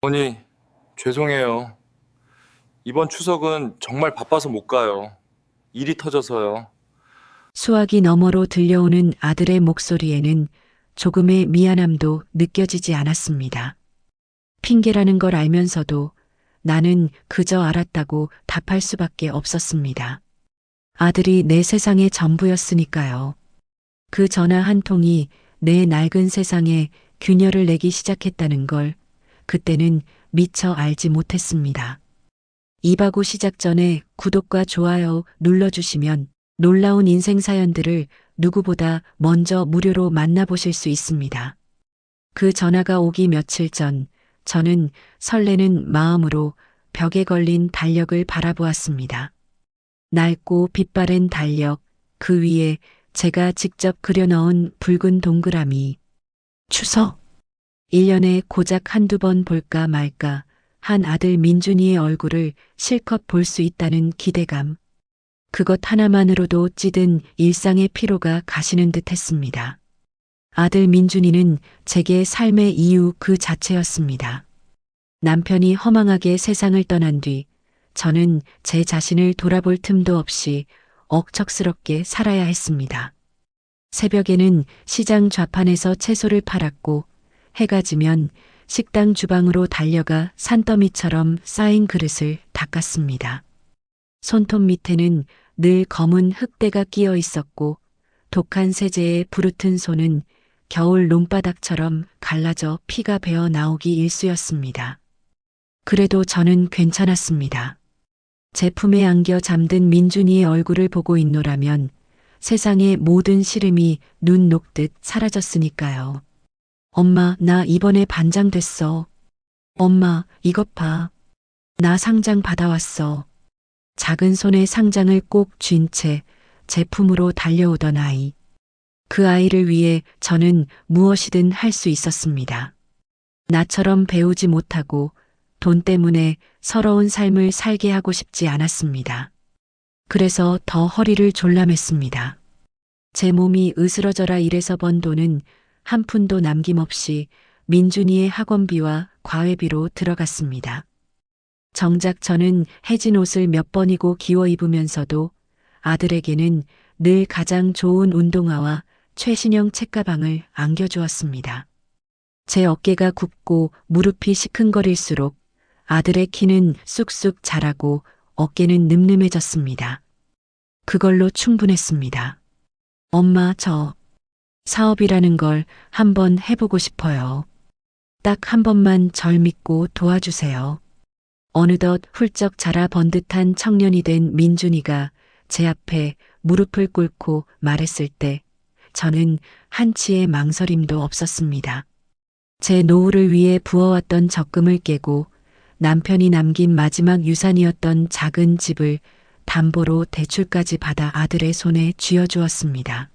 어머니, 죄송해요. 이번 추석은 정말 바빠서 못 가요. 일이 터져서요. 수화기 너머로 들려오는 아들의 목소리에는 조금의 미안함도 느껴지지 않았습니다. 핑계라는 걸 알면서도 나는 그저 알았다고 답할 수밖에 없었습니다. 아들이 내 세상의 전부였으니까요. 그 전화 한 통이 내 낡은 세상에 균열을 내기 시작했다는 걸 그때는 미처 알지 못했습니다. 이바구 시작 전에 구독과 좋아요 눌러주시면 놀라운 인생 사연들을 누구보다 먼저 무료로 만나보실 수 있습니다. 그 전화가 오기 며칠 전, 저는 설레는 마음으로 벽에 걸린 달력을 바라보았습니다. 낡고 빛바랜 달력, 그 위에 제가 직접 그려넣은 붉은 동그라미. 추석. 1년에 고작 한두 번 볼까 말까 한 아들 민준이의 얼굴을 실컷 볼 수 있다는 기대감. 그것 하나만으로도 찌든 일상의 피로가 가시는 듯 했습니다. 아들 민준이는 제게 삶의 이유 그 자체였습니다. 남편이 허망하게 세상을 떠난 뒤 저는 제 자신을 돌아볼 틈도 없이 억척스럽게 살아야 했습니다. 새벽에는 시장 좌판에서 채소를 팔았고 해가 지면 식당 주방으로 달려가 산더미처럼 쌓인 그릇을 닦았습니다. 손톱 밑에는 늘 검은 흙대가 끼어 있었고 독한 세제의 부르튼 손은 겨울 논바닥처럼 갈라져 피가 배어 나오기 일쑤였습니다. 그래도 저는 괜찮았습니다. 제 품에 안겨 잠든 민준이의 얼굴을 보고 있노라면 세상의 모든 시름이 눈 녹듯 사라졌으니까요. 엄마, 나 이번에 반장 됐어. 엄마, 이것 봐. 나 상장 받아왔어. 작은 손에 상장을 꼭 쥔 채 제품으로 달려오던 아이. 그 아이를 위해 저는 무엇이든 할 수 있었습니다. 나처럼 배우지 못하고 돈 때문에 서러운 삶을 살게 하고 싶지 않았습니다. 그래서 더 허리를 졸라맸습니다. 제 몸이 으스러져라 일해서 번 돈은 한 푼도 남김없이 민준이의 학원비와 과외비로 들어갔습니다. 정작 저는 해진 옷을 몇 번이고 기워 입으면서도 아들에게는 늘 가장 좋은 운동화와 최신형 책가방을 안겨주었습니다. 제 어깨가 굽고 무릎이 시큰거릴수록 아들의 키는 쑥쑥 자라고 어깨는 늠름해졌습니다. 그걸로 충분했습니다. 엄마, 저 사업이라는 걸 한번 해보고 싶어요. 딱 한 번만 절 믿고 도와주세요. 어느덧 훌쩍 자라 번듯한 청년이 된 민준이가 제 앞에 무릎을 꿇고 말했을 때 저는 한치의 망설임도 없었습니다. 제 노후를 위해 부어왔던 적금을 깨고 남편이 남긴 마지막 유산이었던 작은 집을 담보로 대출까지 받아 아들의 손에 쥐어주었습니다.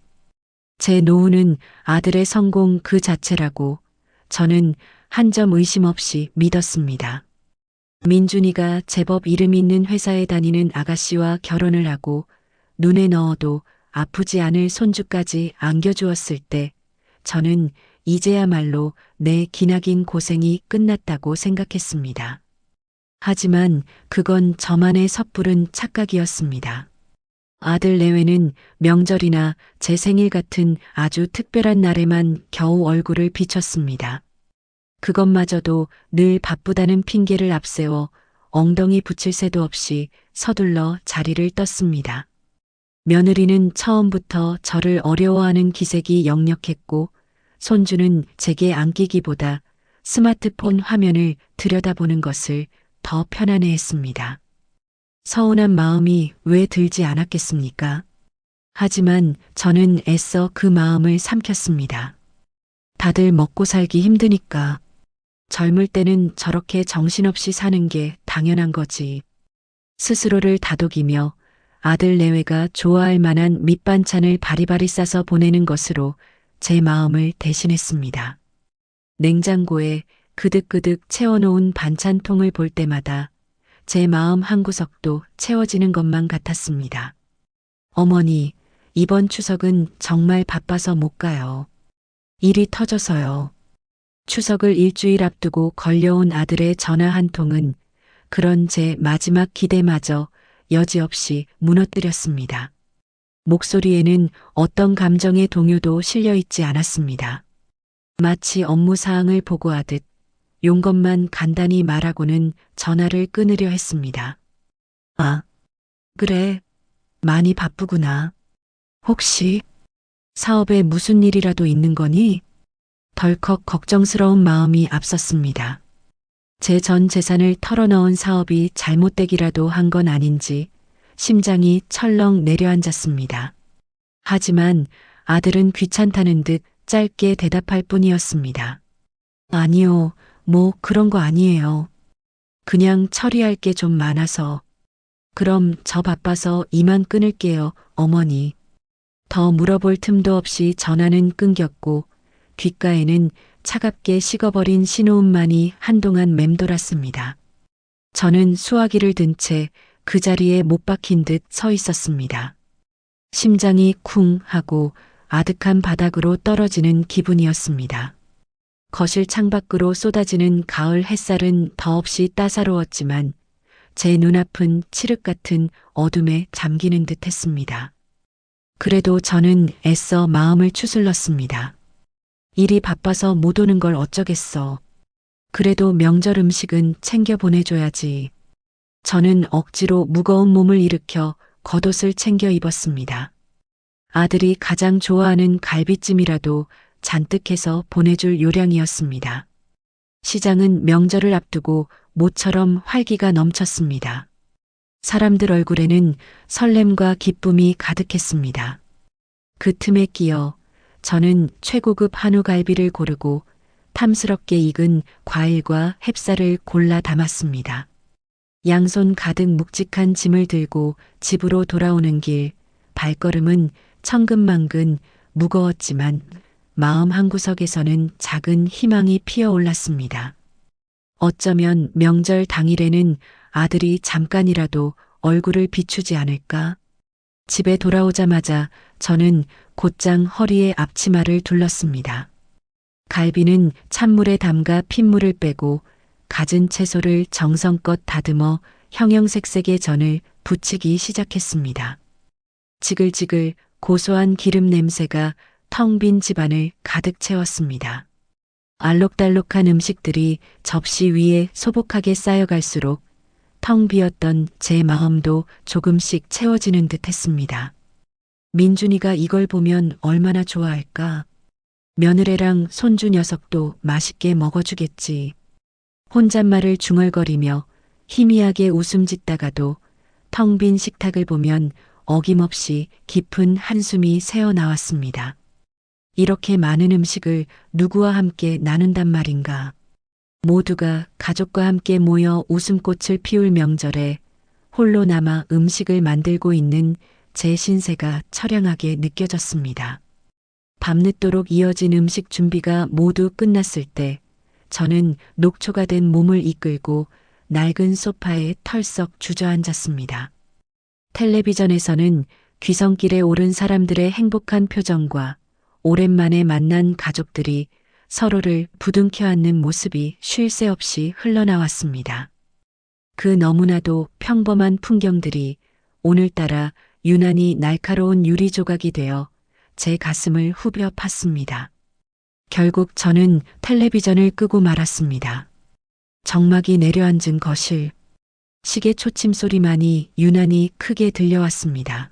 제 노후는 아들의 성공 그 자체라고 저는 한 점 의심 없이 믿었습니다. 민준이가 제법 이름 있는 회사에 다니는 아가씨와 결혼을 하고 눈에 넣어도 아프지 않을 손주까지 안겨주었을 때 저는 이제야말로 내 기나긴 고생이 끝났다고 생각했습니다. 하지만 그건 저만의 섣부른 착각이었습니다. 아들 내외는 명절이나 제 생일 같은 아주 특별한 날에만 겨우 얼굴을 비췄습니다. 그것마저도 늘 바쁘다는 핑계를 앞세워 엉덩이 붙일 새도 없이 서둘러 자리를 떴습니다. 며느리는 처음부터 저를 어려워하는 기색이 역력했고 손주는 제게 안기기보다 스마트폰 화면을 들여다보는 것을 더 편안해했습니다. 서운한 마음이 왜 들지 않았겠습니까? 하지만 저는 애써 그 마음을 삼켰습니다. 다들 먹고 살기 힘드니까 젊을 때는 저렇게 정신없이 사는 게 당연한 거지. 스스로를 다독이며 아들 내외가 좋아할 만한 밑반찬을 바리바리 싸서 보내는 것으로 제 마음을 대신했습니다. 냉장고에 그득그득 채워놓은 반찬통을 볼 때마다 제 마음 한구석도 채워지는 것만 같았습니다. 어머니, 이번 추석은 정말 바빠서 못 가요. 일이 터져서요. 추석을 일주일 앞두고 걸려온 아들의 전화 한 통은 그런 제 마지막 기대마저 여지없이 무너뜨렸습니다. 목소리에는 어떤 감정의 동요도 실려 있지 않았습니다. 마치 업무 사항을 보고하듯 용건만 간단히 말하고는 전화를 끊으려 했습니다. 아, 그래. 많이 바쁘구나. 혹시 사업에 무슨 일이라도 있는 거니? 덜컥 걱정스러운 마음이 앞섰습니다. 제 전 재산을 털어넣은 사업이 잘못되기라도 한 건 아닌지 심장이 철렁 내려앉았습니다. 하지만 아들은 귀찮다는 듯 짧게 대답할 뿐이었습니다. 아니요, 뭐 그런 거 아니에요. 그냥 처리할 게 좀 많아서. 그럼 저 바빠서 이만 끊을게요, 어머니. 더 물어볼 틈도 없이 전화는 끊겼고 귓가에는 차갑게 식어버린 신호음만이 한동안 맴돌았습니다. 저는 수화기를 든 채 그 자리에 못 박힌 듯 서 있었습니다. 심장이 쿵 하고 아득한 바닥으로 떨어지는 기분이었습니다. 거실 창밖으로 쏟아지는 가을 햇살은 더없이 따사로웠지만 제 눈앞은 칠흑 같은 어둠에 잠기는 듯 했습니다. 그래도 저는 애써 마음을 추슬렀습니다. 일이 바빠서 못 오는 걸 어쩌겠어. 그래도 명절 음식은 챙겨 보내줘야지. 저는 억지로 무거운 몸을 일으켜 겉옷을 챙겨 입었습니다. 아들이 가장 좋아하는 갈비찜이라도 잔뜩 해서 보내줄 요량이었습니다. 시장은 명절을 앞두고 모처럼 활기가 넘쳤습니다. 사람들 얼굴에는 설렘과 기쁨이 가득했습니다. 그 틈에 끼어 저는 최고급 한우갈비를 고르고 탐스럽게 익은 과일과 햅쌀을 골라 담았습니다. 양손 가득 묵직한 짐을 들고 집으로 돌아오는 길, 발걸음은 천근만근 무거웠지만 마음 한구석에서는 작은 희망이 피어올랐습니다. 어쩌면 명절 당일에는 아들이 잠깐이라도 얼굴을 비추지 않을까? 집에 돌아오자마자 저는 곧장 허리에 앞치마를 둘렀습니다. 갈비는 찬물에 담가 핏물을 빼고 갖은 채소를 정성껏 다듬어 형형색색의 전을 부치기 시작했습니다. 지글지글 고소한 기름 냄새가 텅 빈 집안을 가득 채웠습니다. 알록달록한 음식들이 접시 위에 소복하게 쌓여갈수록 텅 비었던 제 마음도 조금씩 채워지는 듯 했습니다. 민준이가 이걸 보면 얼마나 좋아할까? 며느래랑 손주 녀석도 맛있게 먹어주겠지. 혼잣말을 중얼거리며 희미하게 웃음 짓다가도 텅 빈 식탁을 보면 어김없이 깊은 한숨이 새어나왔습니다. 이렇게 많은 음식을 누구와 함께 나눈단 말인가. 모두가 가족과 함께 모여 웃음꽃을 피울 명절에 홀로 남아 음식을 만들고 있는 제 신세가 처량하게 느껴졌습니다. 밤늦도록 이어진 음식 준비가 모두 끝났을 때 저는 녹초가 된 몸을 이끌고 낡은 소파에 털썩 주저앉았습니다. 텔레비전에서는 귀성길에 오른 사람들의 행복한 표정과 오랜만에 만난 가족들이 서로를 부둥켜 안는 모습이 쉴 새 없이 흘러나왔습니다. 그 너무나도 평범한 풍경들이 오늘따라 유난히 날카로운 유리 조각이 되어 제 가슴을 후벼 팠습니다. 결국 저는 텔레비전을 끄고 말았습니다. 정막이 내려앉은 거실, 시계 초침 소리만이 유난히 크게 들려왔습니다.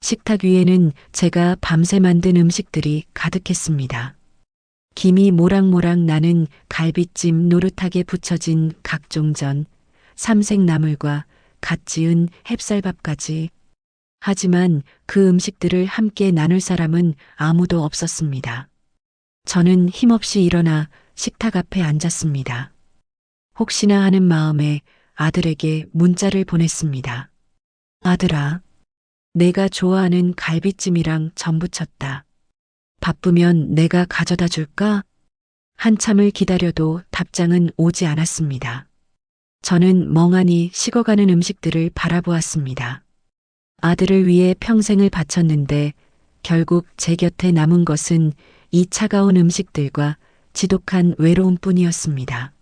식탁 위에는 제가 밤새 만든 음식들이 가득했습니다. 김이 모락모락 나는 갈비찜 노릇하게 부쳐진 각종 전, 삼색나물과 갓 지은 햅쌀밥까지. 하지만 그 음식들을 함께 나눌 사람은 아무도 없었습니다. 저는 힘없이 일어나 식탁 앞에 앉았습니다. 혹시나 하는 마음에 아들에게 문자를 보냈습니다. 아들아, 내가 좋아하는 갈비찜이랑 전 부쳤다. 바쁘면 내가 가져다 줄까? 한참을 기다려도 답장은 오지 않았습니다. 저는 멍하니 식어가는 음식들을 바라보았습니다. 아들을 위해 평생을 바쳤는데 결국 제 곁에 남은 것은 이 차가운 음식들과 지독한 외로움뿐이었습니다.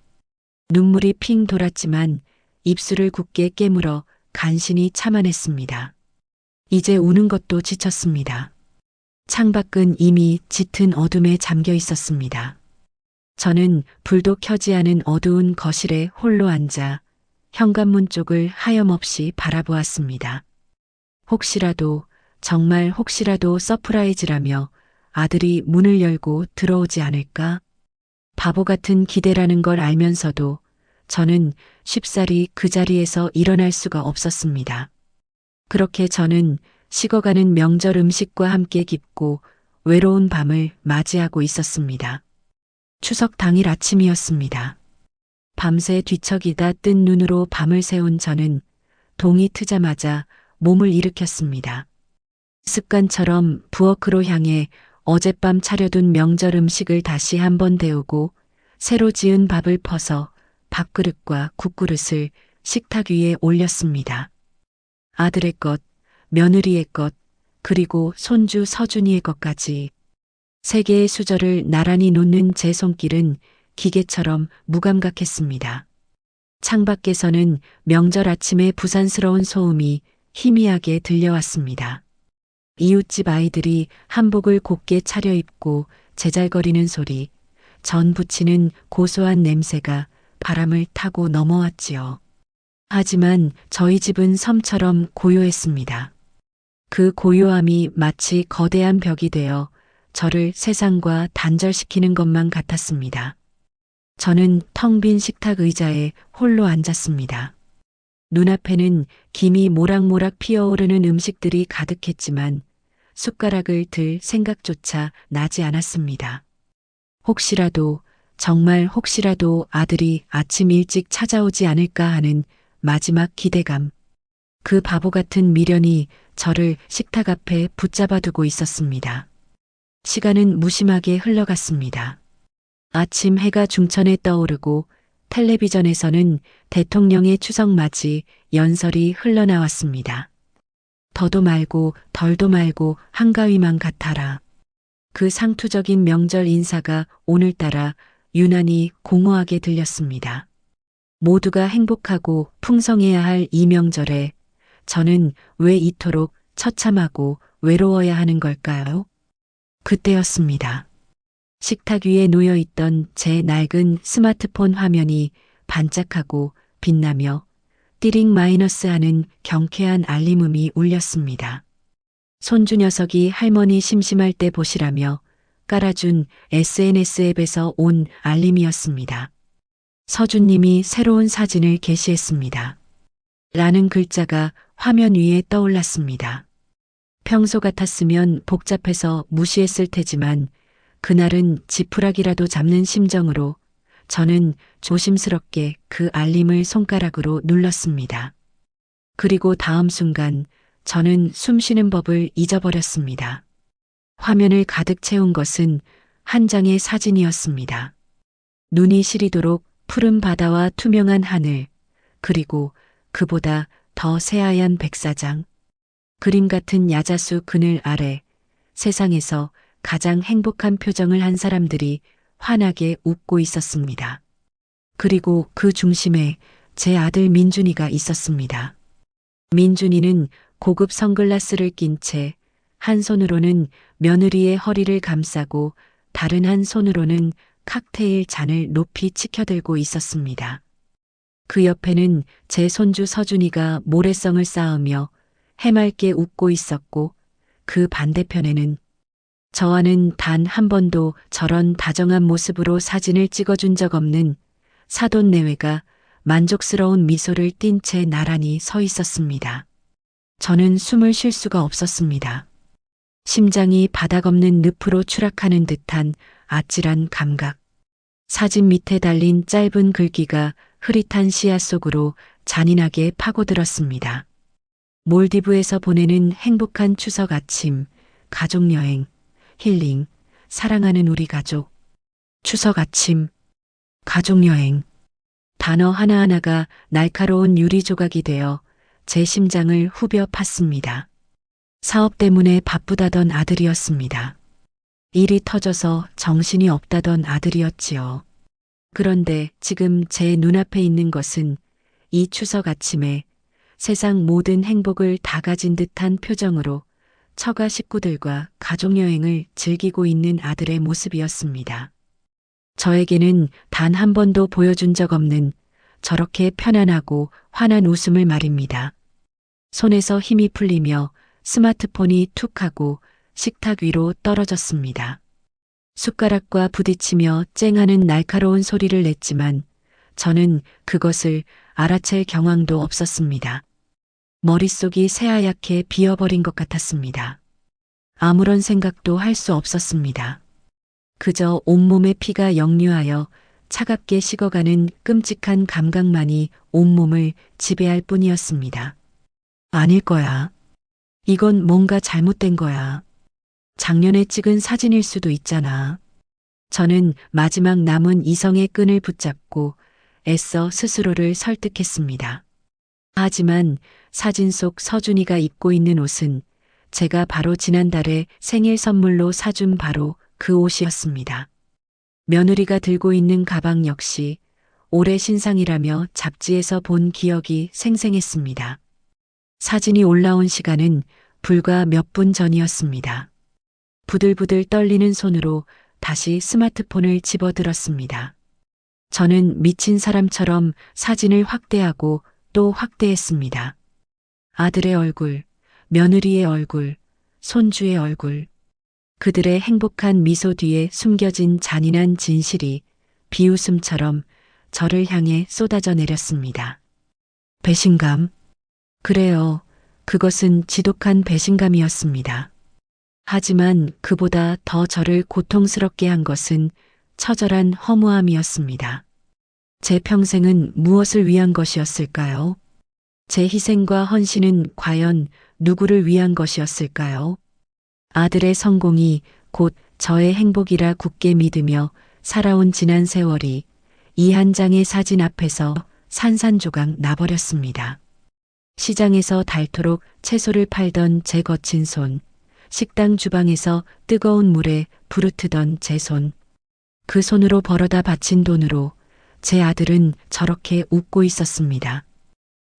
눈물이 핑 돌았지만 입술을 굳게 깨물어 간신히 참아냈습니다. 이제 우는 것도 지쳤습니다. 창밖은 이미 짙은 어둠에 잠겨 있었습니다. 저는 불도 켜지 않은 어두운 거실에 홀로 앉아 현관문 쪽을 하염없이 바라보았습니다. 혹시라도, 정말 혹시라도 서프라이즈라며 아들이 문을 열고 들어오지 않을까? 바보 같은 기대라는 걸 알면서도 저는 쉽사리 그 자리에서 일어날 수가 없었습니다. 그렇게 저는 식어가는 명절 음식과 함께 깊고 외로운 밤을 맞이하고 있었습니다. 추석 당일 아침이었습니다. 밤새 뒤척이다 뜬 눈으로 밤을 새운 저는 동이 트자마자 몸을 일으켰습니다. 습관처럼 부엌으로 향해 어젯밤 차려둔 명절 음식을 다시 한번 데우고 새로 지은 밥을 퍼서 밥그릇과 국그릇을 식탁 위에 올렸습니다. 아들의 것, 며느리의 것, 그리고 손주 서준이의 것까지. 세 개의 수저를 나란히 놓는 제 손길은 기계처럼 무감각했습니다. 창밖에서는 명절 아침의 부산스러운 소음이 희미하게 들려왔습니다. 이웃집 아이들이 한복을 곱게 차려입고 제잘거리는 소리, 전 부치는 고소한 냄새가 바람을 타고 넘어왔지요. 하지만 저희 집은 섬처럼 고요했습니다. 그 고요함이 마치 거대한 벽이 되어 저를 세상과 단절시키는 것만 같았습니다. 저는 텅 빈 식탁 의자에 홀로 앉았습니다. 눈앞에는 김이 모락모락 피어오르는 음식들이 가득했지만 숟가락을 들 생각조차 나지 않았습니다. 혹시라도, 정말 혹시라도 아들이 아침 일찍 찾아오지 않을까 하는 마지막 기대감. 그 바보 같은 미련이 저를 식탁 앞에 붙잡아두고 있었습니다. 시간은 무심하게 흘러갔습니다. 아침 해가 중천에 떠오르고 텔레비전에서는 대통령의 추석 맞이 연설이 흘러나왔습니다. 더도 말고 덜도 말고 한가위만 같아라. 그 상투적인 명절 인사가 오늘따라 유난히 공허하게 들렸습니다. 모두가 행복하고 풍성해야 할 이 명절에 저는 왜 이토록 처참하고 외로워야 하는 걸까요? 그때였습니다. 식탁 위에 놓여 있던 제 낡은 스마트폰 화면이 반짝하고 빛나며 띠링 마이너스 하는 경쾌한 알림음이 울렸습니다. 손주 녀석이 할머니 심심할 때 보시라며 깔아준 SNS 앱에서 온 알림이었습니다. 서준님이 새로운 사진을 게시했습니다. 라는 글자가 화면 위에 떠올랐습니다. 평소 같았으면 복잡해서 무시했을 테지만 그날은 지푸라기라도 잡는 심정으로 저는 조심스럽게 그 알림을 손가락으로 눌렀습니다. 그리고 다음 순간 저는 숨쉬는 법을 잊어버렸습니다. 화면을 가득 채운 것은 한 장의 사진이었습니다. 눈이 시리도록 푸른 바다와 투명한 하늘, 그리고 그보다 더 새하얀 백사장, 그림 같은 야자수 그늘 아래 세상에서 가장 행복한 표정을 한 사람들이 환하게 웃고 있었습니다. 그리고 그 중심에 제 아들 민준이가 있었습니다. 민준이는 고급 선글라스를 낀 채 한 손으로는 며느리의 허리를 감싸고 다른 한 손으로는 칵테일 잔을 높이 치켜들고 있었습니다. 그 옆에는 제 손주 서준이가 모래성을 쌓으며 해맑게 웃고 있었고 그 반대편에는 저와는 단 한 번도 저런 다정한 모습으로 사진을 찍어준 적 없는 사돈 내외가 만족스러운 미소를 띤 채 나란히 서 있었습니다. 저는 숨을 쉴 수가 없었습니다. 심장이 바닥 없는 늪으로 추락하는 듯한 아찔한 감각. 사진 밑에 달린 짧은 글귀가 흐릿한 시야 속으로 잔인하게 파고들었습니다. 몰디브에서 보내는 행복한 추석 아침, 가족여행, 힐링, 사랑하는 우리 가족. 추석 아침, 가족여행. 단어 하나하나가 날카로운 유리 조각이 되어 제 심장을 후벼 팠습니다. 사업 때문에 바쁘다던 아들이었습니다. 일이 터져서 정신이 없다던 아들이었지요. 그런데 지금 제 눈앞에 있는 것은 이 추석 아침에 세상 모든 행복을 다 가진 듯한 표정으로 처가 식구들과 가족여행을 즐기고 있는 아들의 모습이었습니다. 저에게는 단 한 번도 보여준 적 없는 저렇게 편안하고 환한 웃음을 말입니다. 손에서 힘이 풀리며 스마트폰이 툭 하고 식탁 위로 떨어졌습니다. 숟가락과 부딪히며 쨍하는 날카로운 소리를 냈지만 저는 그것을 알아챌 경황도 없었습니다. 머릿속이 새하얗게 비어버린 것 같았습니다. 아무런 생각도 할 수 없었습니다. 그저 온몸의 피가 역류하여 차갑게 식어가는 끔찍한 감각만이 온몸을 지배할 뿐이었습니다. 아닐 거야. 이건 뭔가 잘못된 거야. 작년에 찍은 사진일 수도 있잖아. 저는 마지막 남은 이성의 끈을 붙잡고 애써 스스로를 설득했습니다. 하지만 사진 속 서준이가 입고 있는 옷은 제가 바로 지난달에 생일 선물로 사준 바로 그 옷이었습니다. 며느리가 들고 있는 가방 역시 올해 신상이라며 잡지에서 본 기억이 생생했습니다. 사진이 올라온 시간은 불과 몇 분 전이었습니다. 부들부들 떨리는 손으로 다시 스마트폰을 집어들었습니다. 저는 미친 사람처럼 사진을 확대하고 또 확대했습니다. 아들의 얼굴, 며느리의 얼굴, 손주의 얼굴. 그들의 행복한 미소 뒤에 숨겨진 잔인한 진실이 비웃음처럼 저를 향해 쏟아져 내렸습니다. 배신감. 그래요. 그것은 지독한 배신감이었습니다. 하지만 그보다 더 저를 고통스럽게 한 것은 처절한 허무함이었습니다. 제 평생은 무엇을 위한 것이었을까요? 제 희생과 헌신은 과연 누구를 위한 것이었을까요? 아들의 성공이 곧 저의 행복이라 굳게 믿으며 살아온 지난 세월이 이 한 장의 사진 앞에서 산산조각 나버렸습니다. 시장에서 닳도록 채소를 팔던 제 거친 손, 식당 주방에서 뜨거운 물에 부르트던 제 손, 그 손으로 벌어다 바친 돈으로 제 아들은 저렇게 웃고 있었습니다.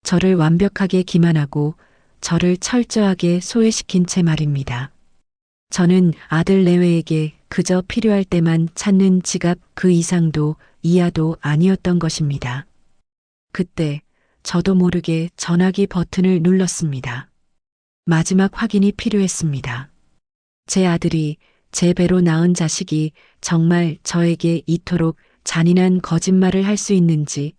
저를 완벽하게 기만하고 저를 철저하게 소외시킨 채 말입니다. 저는 아들 내외에게 그저 필요할 때만 찾는 지갑 그 이상도 이하도 아니었던 것입니다. 그때 저도 모르게 전화기 버튼을 눌렀습니다. 마지막 확인이 필요했습니다. 제 아들이 제 배로 낳은 자식이 정말 저에게 이토록 잔인한 거짓말을 할 수 있는지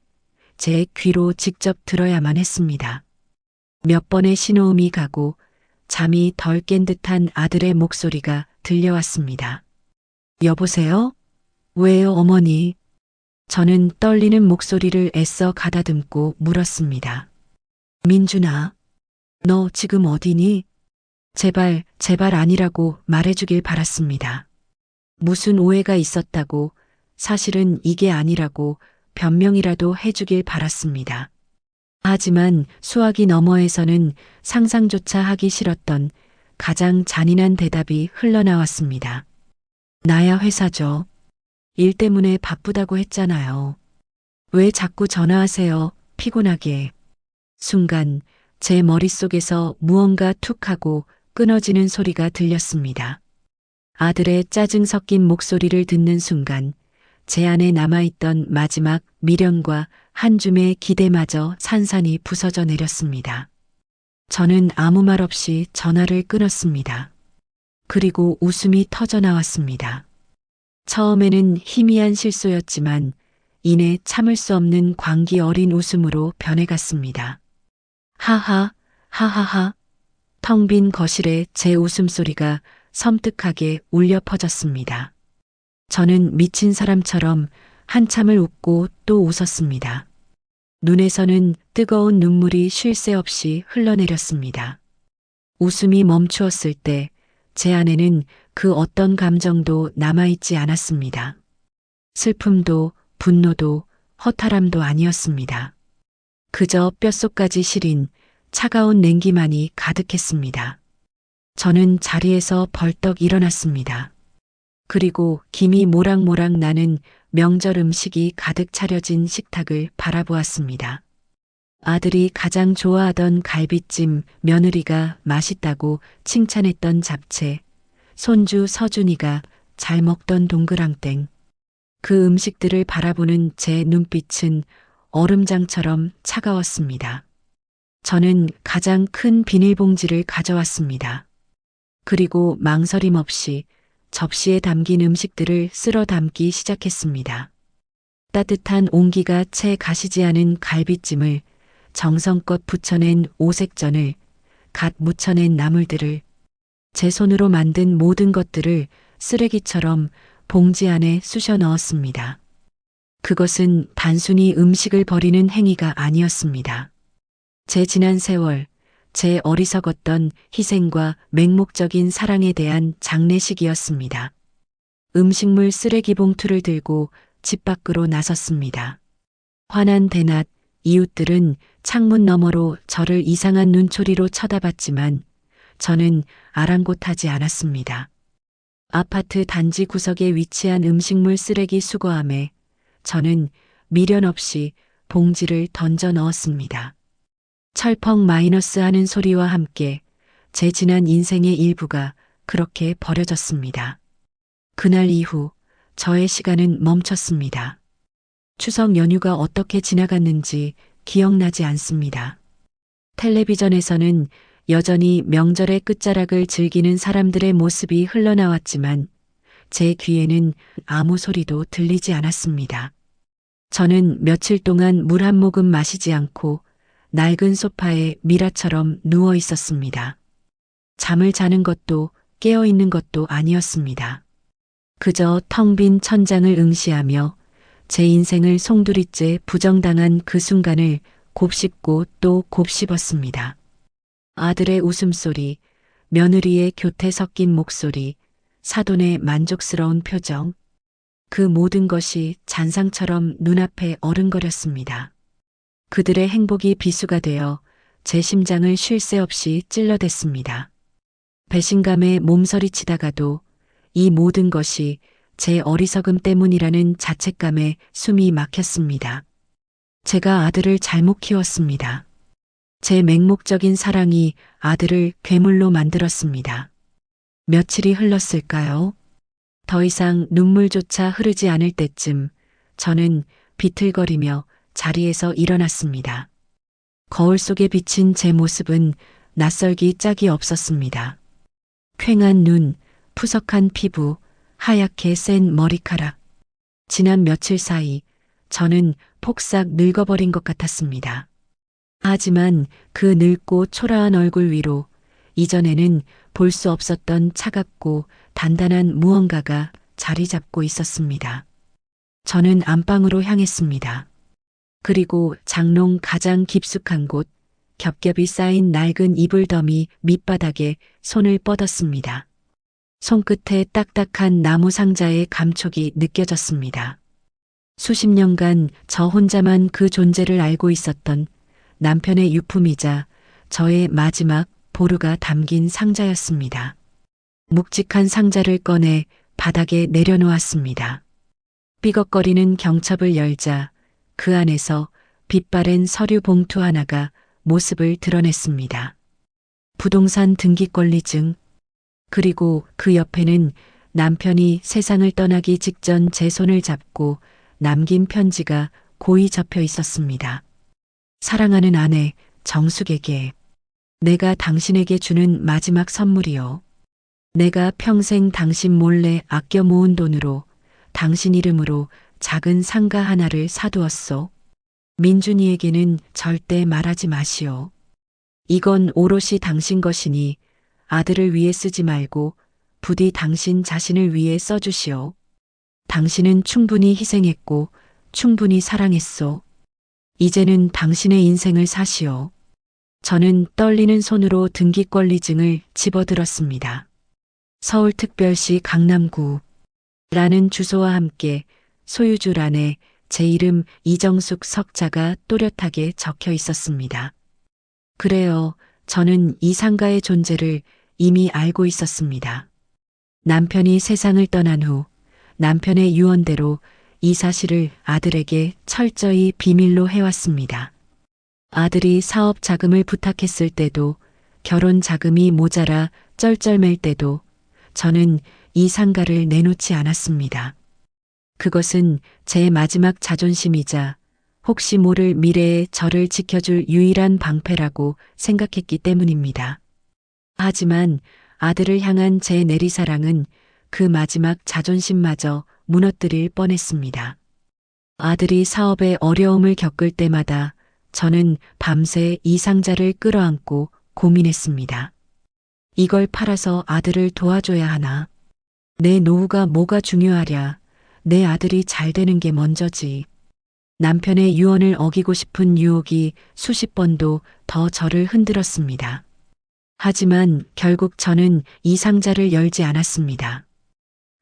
제 귀로 직접 들어야만 했습니다. 몇 번의 신호음이 가고 잠이 덜 깬 듯한 아들의 목소리가 들려왔습니다. 여보세요? 왜요, 어머니? 저는 떨리는 목소리를 애써 가다듬고 물었습니다. 민준아, 너 지금 어디니? 제발, 제발 아니라고 말해주길 바랐습니다. 무슨 오해가 있었다고, 사실은 이게 아니라고 변명이라도 해주길 바랐습니다. 하지만 수화기 너머에서는 상상조차 하기 싫었던 가장 잔인한 대답이 흘러나왔습니다. 나야 회사죠. 일 때문에 바쁘다고 했잖아요. 왜 자꾸 전화하세요, 피곤하게. 순간 제 머릿속에서 무언가 툭 하고 끊어지는 소리가 들렸습니다. 아들의 짜증 섞인 목소리를 듣는 순간 제 안에 남아있던 마지막 미련과 한 줌의 기대마저 산산이 부서져 내렸습니다. 저는 아무 말 없이 전화를 끊었습니다. 그리고 웃음이 터져 나왔습니다. 처음에는 희미한 실수였지만 이내 참을 수 없는 광기 어린 웃음으로 변해갔습니다. 하하, 하하하. 텅 빈 거실에 제 웃음소리가 섬뜩하게 울려 퍼졌습니다. 저는 미친 사람처럼 한참을 웃고 또 웃었습니다. 눈에서는 뜨거운 눈물이 쉴 새 없이 흘러내렸습니다. 웃음이 멈추었을 때 제 안에는 그 어떤 감정도 남아있지 않았습니다. 슬픔도 분노도 허탈함도 아니었습니다. 그저 뼛속까지 시린 차가운 냉기만이 가득했습니다. 저는 자리에서 벌떡 일어났습니다. 그리고 김이 모락모락 나는 명절 음식이 가득 차려진 식탁을 바라보았습니다. 아들이 가장 좋아하던 갈비찜, 며느리가 맛있다고 칭찬했던 잡채, 손주 서준이가 잘 먹던 동그랑땡. 그 음식들을 바라보는 제 눈빛은 얼음장처럼 차가웠습니다. 저는 가장 큰 비닐봉지를 가져왔습니다. 그리고 망설임 없이 접시에 담긴 음식들을 쓸어 담기 시작했습니다. 따뜻한 온기가 채 가시지 않은 갈비찜을, 정성껏 부쳐낸 오색전을, 갓 무쳐낸 나물들을, 제 손으로 만든 모든 것들을 쓰레기처럼 봉지 안에 쑤셔 넣었습니다. 그것은 단순히 음식을 버리는 행위가 아니었습니다. 제 지난 세월, 제 어리석었던 희생과 맹목적인 사랑에 대한 장례식이었습니다. 음식물 쓰레기 봉투를 들고 집 밖으로 나섰습니다. 환한 대낮, 이웃들은 창문 너머로 저를 이상한 눈초리로 쳐다봤지만 저는 아랑곳하지 않았습니다. 아파트 단지 구석에 위치한 음식물 쓰레기 수거함에 저는 미련 없이 봉지를 던져 넣었습니다. 철펑 마이너스 하는 소리와 함께 제 지난 인생의 일부가 그렇게 버려졌습니다. 그날 이후 저의 시간은 멈췄습니다. 추석 연휴가 어떻게 지나갔는지 기억나지 않습니다. 텔레비전에서는 여전히 명절의 끝자락을 즐기는 사람들의 모습이 흘러나왔지만 제 귀에는 아무 소리도 들리지 않았습니다. 저는 며칠 동안 물 한 모금 마시지 않고 낡은 소파에 미라처럼 누워 있었습니다. 잠을 자는 것도 깨어 있는 것도 아니었습니다. 그저 텅 빈 천장을 응시하며 제 인생을 송두리째 부정당한 그 순간을 곱씹고 또 곱씹었습니다. 아들의 웃음소리, 며느리의 교태 섞인 목소리, 사돈의 만족스러운 표정, 그 모든 것이 잔상처럼 눈앞에 어른거렸습니다. 그들의 행복이 비수가 되어 제 심장을 쉴 새 없이 찔러댔습니다. 배신감에 몸서리치다가도 이 모든 것이 제 어리석음 때문이라는 자책감에 숨이 막혔습니다. 제가 아들을 잘못 키웠습니다. 제 맹목적인 사랑이 아들을 괴물로 만들었습니다. 며칠이 흘렀을까요? 더 이상 눈물조차 흐르지 않을 때쯤 저는 비틀거리며 자리에서 일어났습니다. 거울 속에 비친 제 모습은 낯설기 짝이 없었습니다. 퀭한 눈, 푸석한 피부, 하얗게 센 머리카락. 지난 며칠 사이 저는 폭삭 늙어버린 것 같았습니다. 하지만 그 늙고 초라한 얼굴 위로 이전에는 볼 수 없었던 차갑고 단단한 무언가가 자리 잡고 있었습니다. 저는 안방으로 향했습니다. 그리고 장롱 가장 깊숙한 곳, 겹겹이 쌓인 낡은 이불 더미 밑바닥에 손을 뻗었습니다. 손끝에 딱딱한 나무 상자의 감촉이 느껴졌습니다. 수십 년간 저 혼자만 그 존재를 알고 있었던 남편의 유품이자 저의 마지막 보루가 담긴 상자였습니다. 묵직한 상자를 꺼내 바닥에 내려놓았습니다. 삐걱거리는 경첩을 열자 그 안에서 빛바랜 서류 봉투 하나가 모습을 드러냈습니다. 부동산 등기권리증, 그리고 그 옆에는 남편이 세상을 떠나기 직전 제 손을 잡고 남긴 편지가 고이 접혀 있었습니다. 사랑하는 아내 정숙에게, 내가 당신에게 주는 마지막 선물이요. 내가 평생 당신 몰래 아껴 모은 돈으로 당신 이름으로 작은 상가 하나를 사두었소. 민준이에게는 절대 말하지 마시오. 이건 오롯이 당신 것이니 아들을 위해 쓰지 말고 부디 당신 자신을 위해 써주시오. 당신은 충분히 희생했고 충분히 사랑했소. 이제는 당신의 인생을 사시오. 저는 떨리는 손으로 등기권리증을 집어들었습니다. 서울특별시 강남구 라는 주소와 함께 소유주란에 제 이름 이정숙 석자가 또렷하게 적혀 있었습니다. 그래요, 저는 이 상가의 존재를 이미 알고 있었습니다. 남편이 세상을 떠난 후 남편의 유언대로 이 사실을 아들에게 철저히 비밀로 해왔습니다. 아들이 사업 자금을 부탁했을 때도, 결혼 자금이 모자라 쩔쩔맬 때도 저는 이 상가를 내놓지 않았습니다. 그것은 제 마지막 자존심이자 혹시 모를 미래에 저를 지켜줄 유일한 방패라고 생각했기 때문입니다. 하지만 아들을 향한 제 내리사랑은 그 마지막 자존심마저 무너뜨릴 뻔했습니다. 아들이 사업에 어려움을 겪을 때마다 저는 밤새 이 상자를 끌어안고 고민했습니다. 이걸 팔아서 아들을 도와줘야 하나? 내 노후가 뭐가 중요하랴? 내 아들이 잘 되는 게 먼저지. 남편의 유언을 어기고 싶은 유혹이 수십 번도 더 저를 흔들었습니다. 하지만 결국 저는 이 상자를 열지 않았습니다.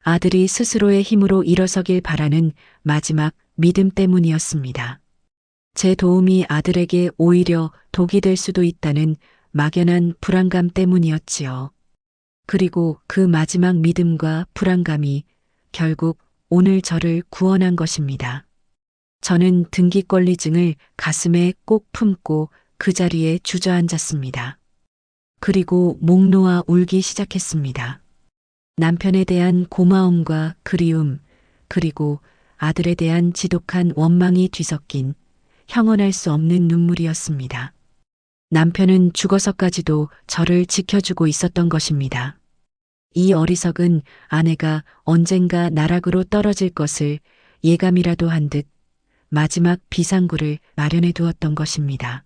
아들이 스스로의 힘으로 일어서길 바라는 마지막 믿음 때문이었습니다. 제 도움이 아들에게 오히려 독이 될 수도 있다는 막연한 불안감 때문이었지요. 그리고 그 마지막 믿음과 불안감이 결국 오늘 저를 구원한 것입니다. 저는 등기권리증을 가슴에 꼭 품고 그 자리에 주저앉았습니다. 그리고 목 놓아 울기 시작했습니다. 남편에 대한 고마움과 그리움, 그리고 아들에 대한 지독한 원망이 뒤섞인 형언할 수 없는 눈물이었습니다. 남편은 죽어서까지도 저를 지켜주고 있었던 것입니다. 이 어리석은 아내가 언젠가 나락으로 떨어질 것을 예감이라도 한 듯 마지막 비상구를 마련해 두었던 것입니다.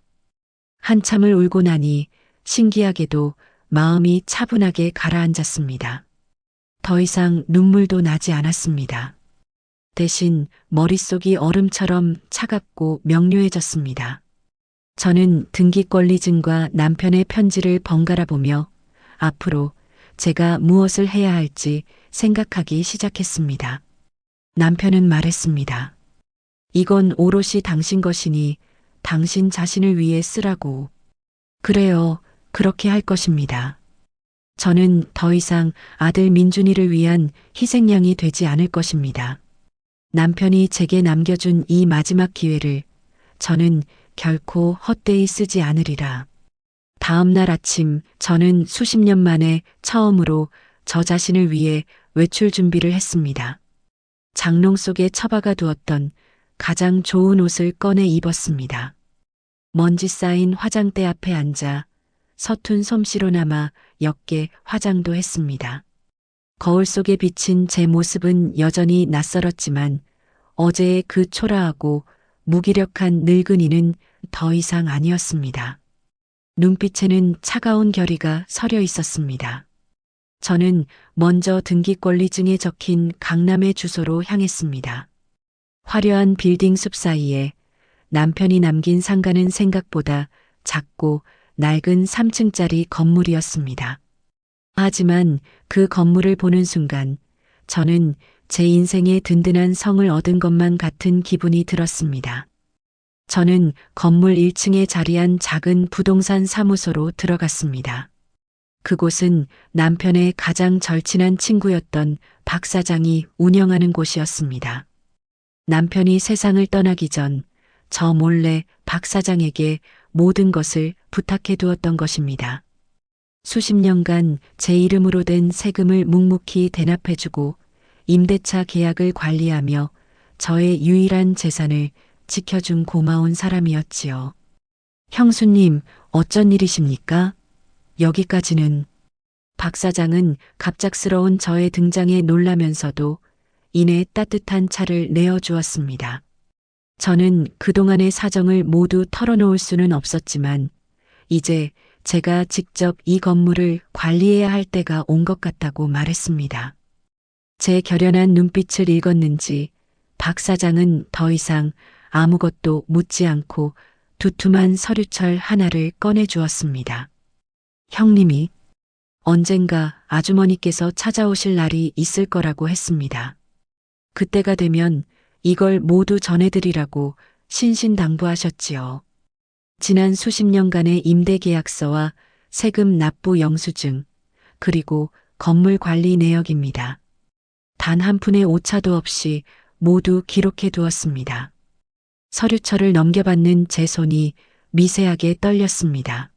한참을 울고 나니 신기하게도 마음이 차분하게 가라앉았습니다. 더 이상 눈물도 나지 않았습니다. 대신 머릿속이 얼음처럼 차갑고 명료해졌습니다. 저는 등기권리증과 남편의 편지를 번갈아 보며 앞으로 제가 무엇을 해야 할지 생각하기 시작했습니다. 남편은 말했습니다. 이건 오롯이 당신 것이니 당신 자신을 위해 쓰라고. 그래요, 그렇게 할 것입니다. 저는 더 이상 아들 민준이를 위한 희생양이 되지 않을 것입니다. 남편이 제게 남겨준 이 마지막 기회를 저는 결코 헛되이 쓰지 않으리라. 다음 날 아침 저는 수십 년 만에 처음으로 저 자신을 위해 외출 준비를 했습니다. 장롱 속에 처박아 두었던 가장 좋은 옷을 꺼내 입었습니다. 먼지 쌓인 화장대 앞에 앉아 서툰 솜씨로나마 옅게 화장도 했습니다. 거울 속에 비친 제 모습은 여전히 낯설었지만 어제의 그 초라하고 무기력한 늙은이는 더 이상 아니었습니다. 눈빛에는 차가운 결의가 서려 있었습니다. 저는 먼저 등기권리증에 적힌 강남의 주소로 향했습니다. 화려한 빌딩 숲 사이에 남편이 남긴 상가는 생각보다 작고 낡은 3층짜리 건물이었습니다. 하지만 그 건물을 보는 순간 저는 제 인생의 든든한 성을 얻은 것만 같은 기분이 들었습니다. 저는 건물 1층에 자리한 작은 부동산 사무소로 들어갔습니다. 그곳은 남편의 가장 절친한 친구였던 박 사장이 운영하는 곳이었습니다. 남편이 세상을 떠나기 전 저 몰래 박 사장에게 모든 것을 부탁해 두었던 것입니다. 수십 년간 제 이름으로 된 세금을 묵묵히 대납해주고 임대차 계약을 관리하며 저의 유일한 재산을 지켜준 고마운 사람이었지요. 형수님, 어쩐 일이십니까? 여기까지는. 박 사장은 갑작스러운 저의 등장에 놀라면서도 이내 따뜻한 차를 내어주었습니다. 저는 그동안의 사정을 모두 털어놓을 수는 없었지만 이제 제가 직접 이 건물을 관리해야 할 때가 온 것 같다고 말했습니다. 제 결연한 눈빛을 읽었는지 박 사장은 더 이상 아무것도 묻지 않고 두툼한 서류철 하나를 꺼내주었습니다. 형님이 언젠가 아주머니께서 찾아오실 날이 있을 거라고 했습니다. 그때가 되면 이걸 모두 전해드리라고 신신당부하셨지요. 지난 수십 년간의 임대계약서와 세금 납부 영수증, 그리고 건물 관리 내역입니다. 단 한 푼의 오차도 없이 모두 기록해 두었습니다. 서류철을 넘겨받는 제 손이 미세하게 떨렸습니다.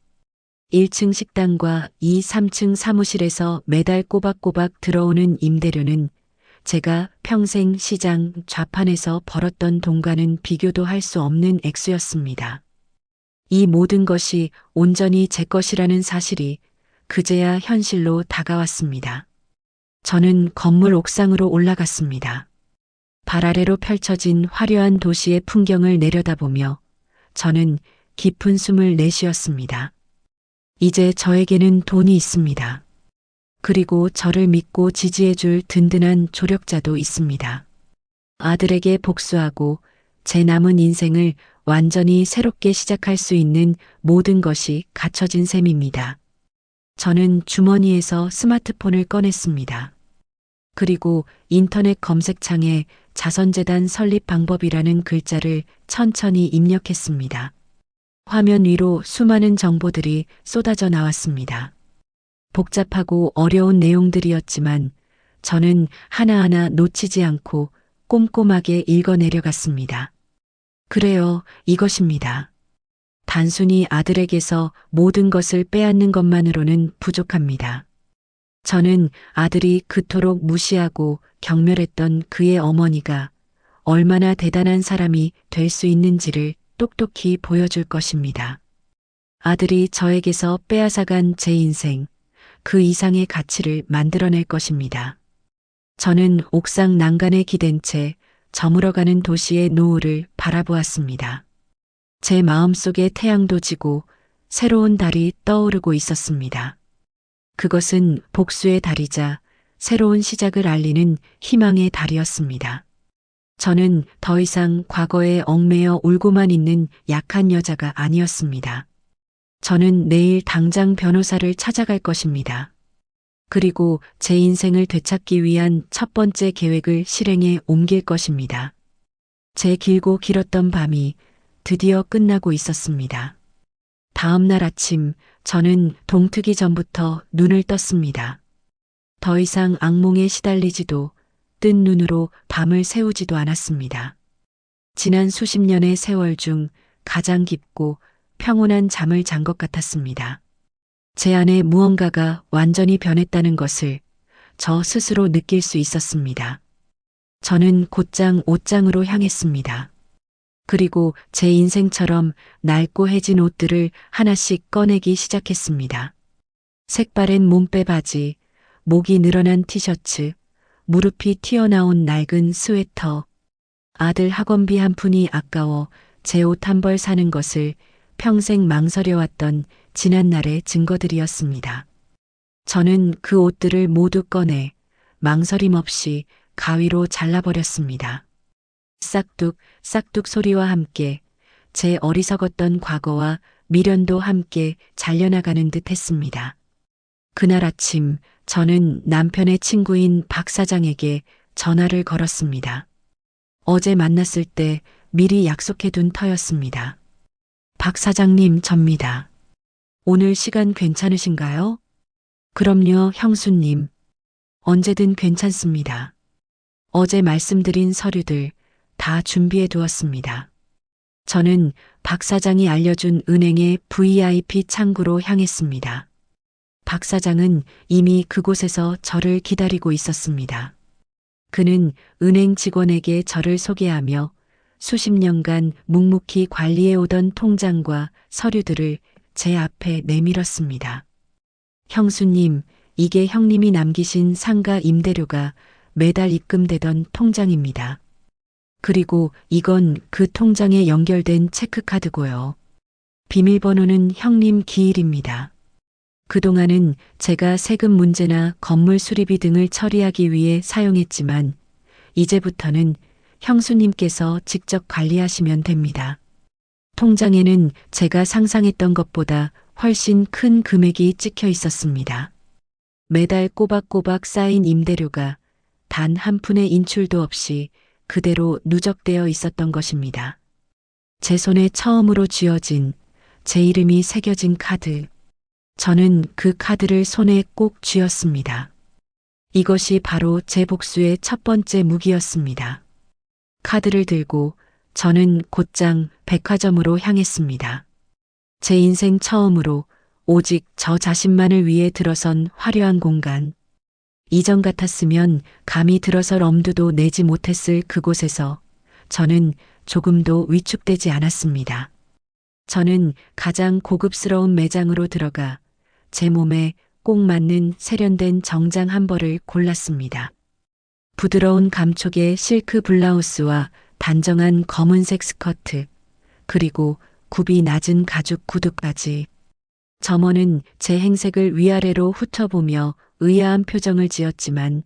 1층 식당과 2, 3층 사무실에서 매달 꼬박꼬박 들어오는 임대료는 제가 평생 시장 좌판에서 벌었던 돈과는 비교도 할 수 없는 액수였습니다. 이 모든 것이 온전히 제 것이라는 사실이 그제야 현실로 다가왔습니다. 저는 건물 옥상으로 올라갔습니다. 발 아래로 펼쳐진 화려한 도시의 풍경을 내려다보며 저는 깊은 숨을 내쉬었습니다. 이제 저에게는 돈이 있습니다. 그리고 저를 믿고 지지해줄 든든한 조력자도 있습니다. 아들에게 복수하고 제 남은 인생을 완전히 새롭게 시작할 수 있는 모든 것이 갖춰진 셈입니다. 저는 주머니에서 스마트폰을 꺼냈습니다. 그리고 인터넷 검색창에 자선재단 설립 방법이라는 글자를 천천히 입력했습니다. 화면 위로 수많은 정보들이 쏟아져 나왔습니다. 복잡하고 어려운 내용들이었지만 저는 하나하나 놓치지 않고 꼼꼼하게 읽어 내려갔습니다. 그래요, 이것입니다. 단순히 아들에게서 모든 것을 빼앗는 것만으로는 부족합니다. 저는 아들이 그토록 무시하고 경멸했던 그의 어머니가 얼마나 대단한 사람이 될 수 있는지를 똑똑히 보여줄 것입니다. 아들이 저에게서 빼앗아간 제 인생, 그 이상의 가치를 만들어낼 것입니다. 저는 옥상 난간에 기댄 채 저물어가는 도시의 노을을 바라보았습니다. 제 마음속에 태양도 지고 새로운 달이 떠오르고 있었습니다. 그것은 복수의 달이자 새로운 시작을 알리는 희망의 달이었습니다. 저는 더 이상 과거에 얽매여 울고만 있는 약한 여자가 아니었습니다. 저는 내일 당장 변호사를 찾아갈 것입니다. 그리고 제 인생을 되찾기 위한 첫 번째 계획을 실행에 옮길 것입니다. 제 길고 길었던 밤이 드디어 끝나고 있었습니다. 다음 날 아침 저는 동트기 전부터 눈을 떴습니다. 더 이상 악몽에 시달리지도 뜬 눈으로 밤을 새우지도 않았습니다. 지난 수십 년의 세월 중 가장 깊고 평온한 잠을 잔 것 같았습니다. 제 안에 무언가가 완전히 변했다는 것을 저 스스로 느낄 수 있었습니다. 저는 곧장 옷장으로 향했습니다. 그리고 제 인생처럼 낡고 해진 옷들을 하나씩 꺼내기 시작했습니다. 색바랜 몸빼 바지, 목이 늘어난 티셔츠, 무릎이 튀어나온 낡은 스웨터. 아들 학원비 한 푼이 아까워 제 옷 한 벌 사는 것을 평생 망설여왔던 지난날의 증거들이었습니다. 저는 그 옷들을 모두 꺼내 망설임 없이 가위로 잘라버렸습니다. 싹둑 싹둑 소리와 함께 제 어리석었던 과거와 미련도 함께 잘려나가는 듯 했습니다. 그날 아침 저는 남편의 친구인 박 사장에게 전화를 걸었습니다. 어제 만났을 때 미리 약속해둔 터였습니다. 박 사장님, 접니다. 오늘 시간 괜찮으신가요? 그럼요, 형수님. 언제든 괜찮습니다. 어제 말씀드린 서류들 다 준비해 두었습니다. 저는 박 사장이 알려준 은행의 VIP 창구로 향했습니다. 박 사장은 이미 그곳에서 저를 기다리고 있었습니다. 그는 은행 직원에게 저를 소개하며 수십 년간 묵묵히 관리해 오던 통장과 서류들을 제 앞에 내밀었습니다. 형수님, 이게 형님이 남기신 상가 임대료가 매달 입금되던 통장입니다. 그리고 이건 그 통장에 연결된 체크카드고요. 비밀번호는 형님 기일입니다. 그동안은 제가 세금 문제나 건물 수리비 등을 처리하기 위해 사용했지만 이제부터는 형수님께서 직접 관리하시면 됩니다. 통장에는 제가 상상했던 것보다 훨씬 큰 금액이 찍혀 있었습니다. 매달 꼬박꼬박 쌓인 임대료가 단 한 푼의 인출도 없이 그대로 누적되어 있었던 것입니다. 제 손에 처음으로 쥐어진 제 이름이 새겨진 카드. 저는 그 카드를 손에 꼭 쥐었습니다. 이것이 바로 제 복수의 첫 번째 무기였습니다. 카드를 들고 저는 곧장 백화점으로 향했습니다. 제 인생 처음으로 오직 저 자신만을 위해 들어선 화려한 공간. 이전 같았으면 감히 들어설 엄두도 내지 못했을 그곳에서 저는 조금도 위축되지 않았습니다. 저는 가장 고급스러운 매장으로 들어가 제 몸에 꼭 맞는 세련된 정장 한 벌을 골랐습니다. 부드러운 감촉의 실크 블라우스와 단정한 검은색 스커트, 그리고 굽이 낮은 가죽 구두까지. 점원은 제 행색을 위아래로 훑어보며 의아한 표정을 지었지만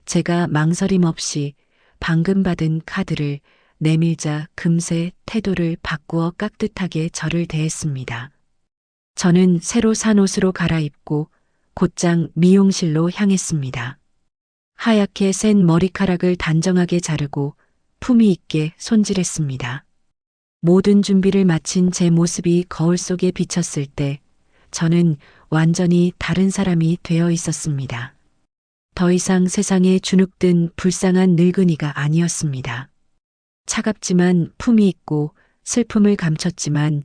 제가 망설임 없이 방금 받은 카드를 내밀자 금세 태도를 바꾸어 깍듯하게 저를 대했습니다. 저는 새로 산 옷으로 갈아입고 곧장 미용실로 향했습니다. 하얗게 센 머리카락을 단정하게 자르고 품위 있게 손질했습니다. 모든 준비를 마친 제 모습이 거울 속에 비쳤을 때 저는 완전히 다른 사람이 되어 있었습니다. 더 이상 세상에 주눅든 불쌍한 늙은이가 아니었습니다. 차갑지만 품위 있고 슬픔을 감췄지만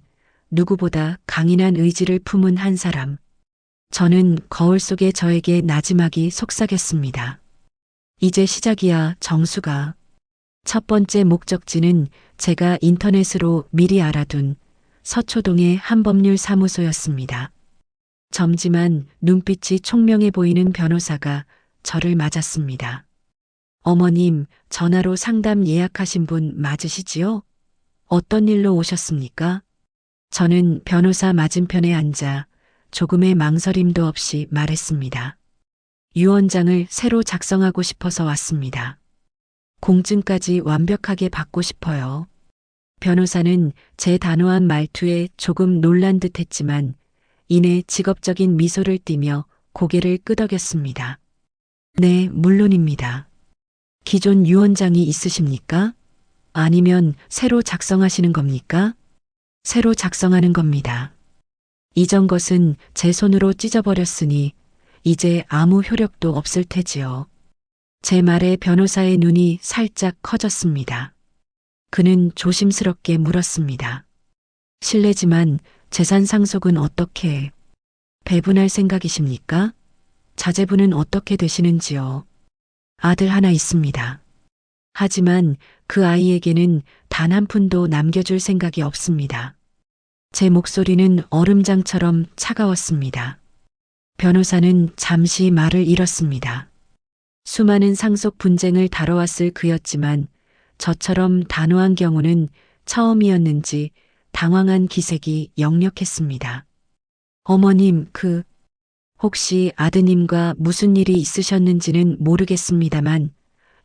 누구보다 강인한 의지를 품은 한 사람. 저는 거울 속의 저에게 나지막이 속삭였습니다. 이제 시작이야, 정수가. 첫 번째 목적지는 제가 인터넷으로 미리 알아둔 서초동의 한법률 사무소였습니다. 젊지만 눈빛이 총명해 보이는 변호사가 저를 맞았습니다. 어머님, 전화로 상담 예약하신 분 맞으시지요? 어떤 일로 오셨습니까? 저는 변호사 맞은편에 앉아 조금의 망설임도 없이 말했습니다. 유언장을 새로 작성하고 싶어서 왔습니다. 공증까지 완벽하게 받고 싶어요. 변호사는 제 단호한 말투에 조금 놀란 듯 했지만 이내 직업적인 미소를 띠며 고개를 끄덕였습니다. 네, 물론입니다. 기존 유언장이 있으십니까? 아니면 새로 작성하시는 겁니까? 새로 작성하는 겁니다. 이전 것은 제 손으로 찢어버렸으니 이제 아무 효력도 없을 테지요. 제 말에 변호사의 눈이 살짝 커졌습니다. 그는 조심스럽게 물었습니다. 실례지만 재산 상속은 어떻게 배분할 생각이십니까? 자제분은 어떻게 되시는지요? 아들 하나 있습니다. 하지만 그 아이에게는 단 한 푼도 남겨줄 생각이 없습니다. 제 목소리는 얼음장처럼 차가웠습니다. 변호사는 잠시 말을 잃었습니다. 수많은 상속 분쟁을 다뤄왔을 그였지만 저처럼 단호한 경우는 처음이었는지 당황한 기색이 역력했습니다. 어머님, 혹시 아드님과 무슨 일이 있으셨는지는 모르겠습니다만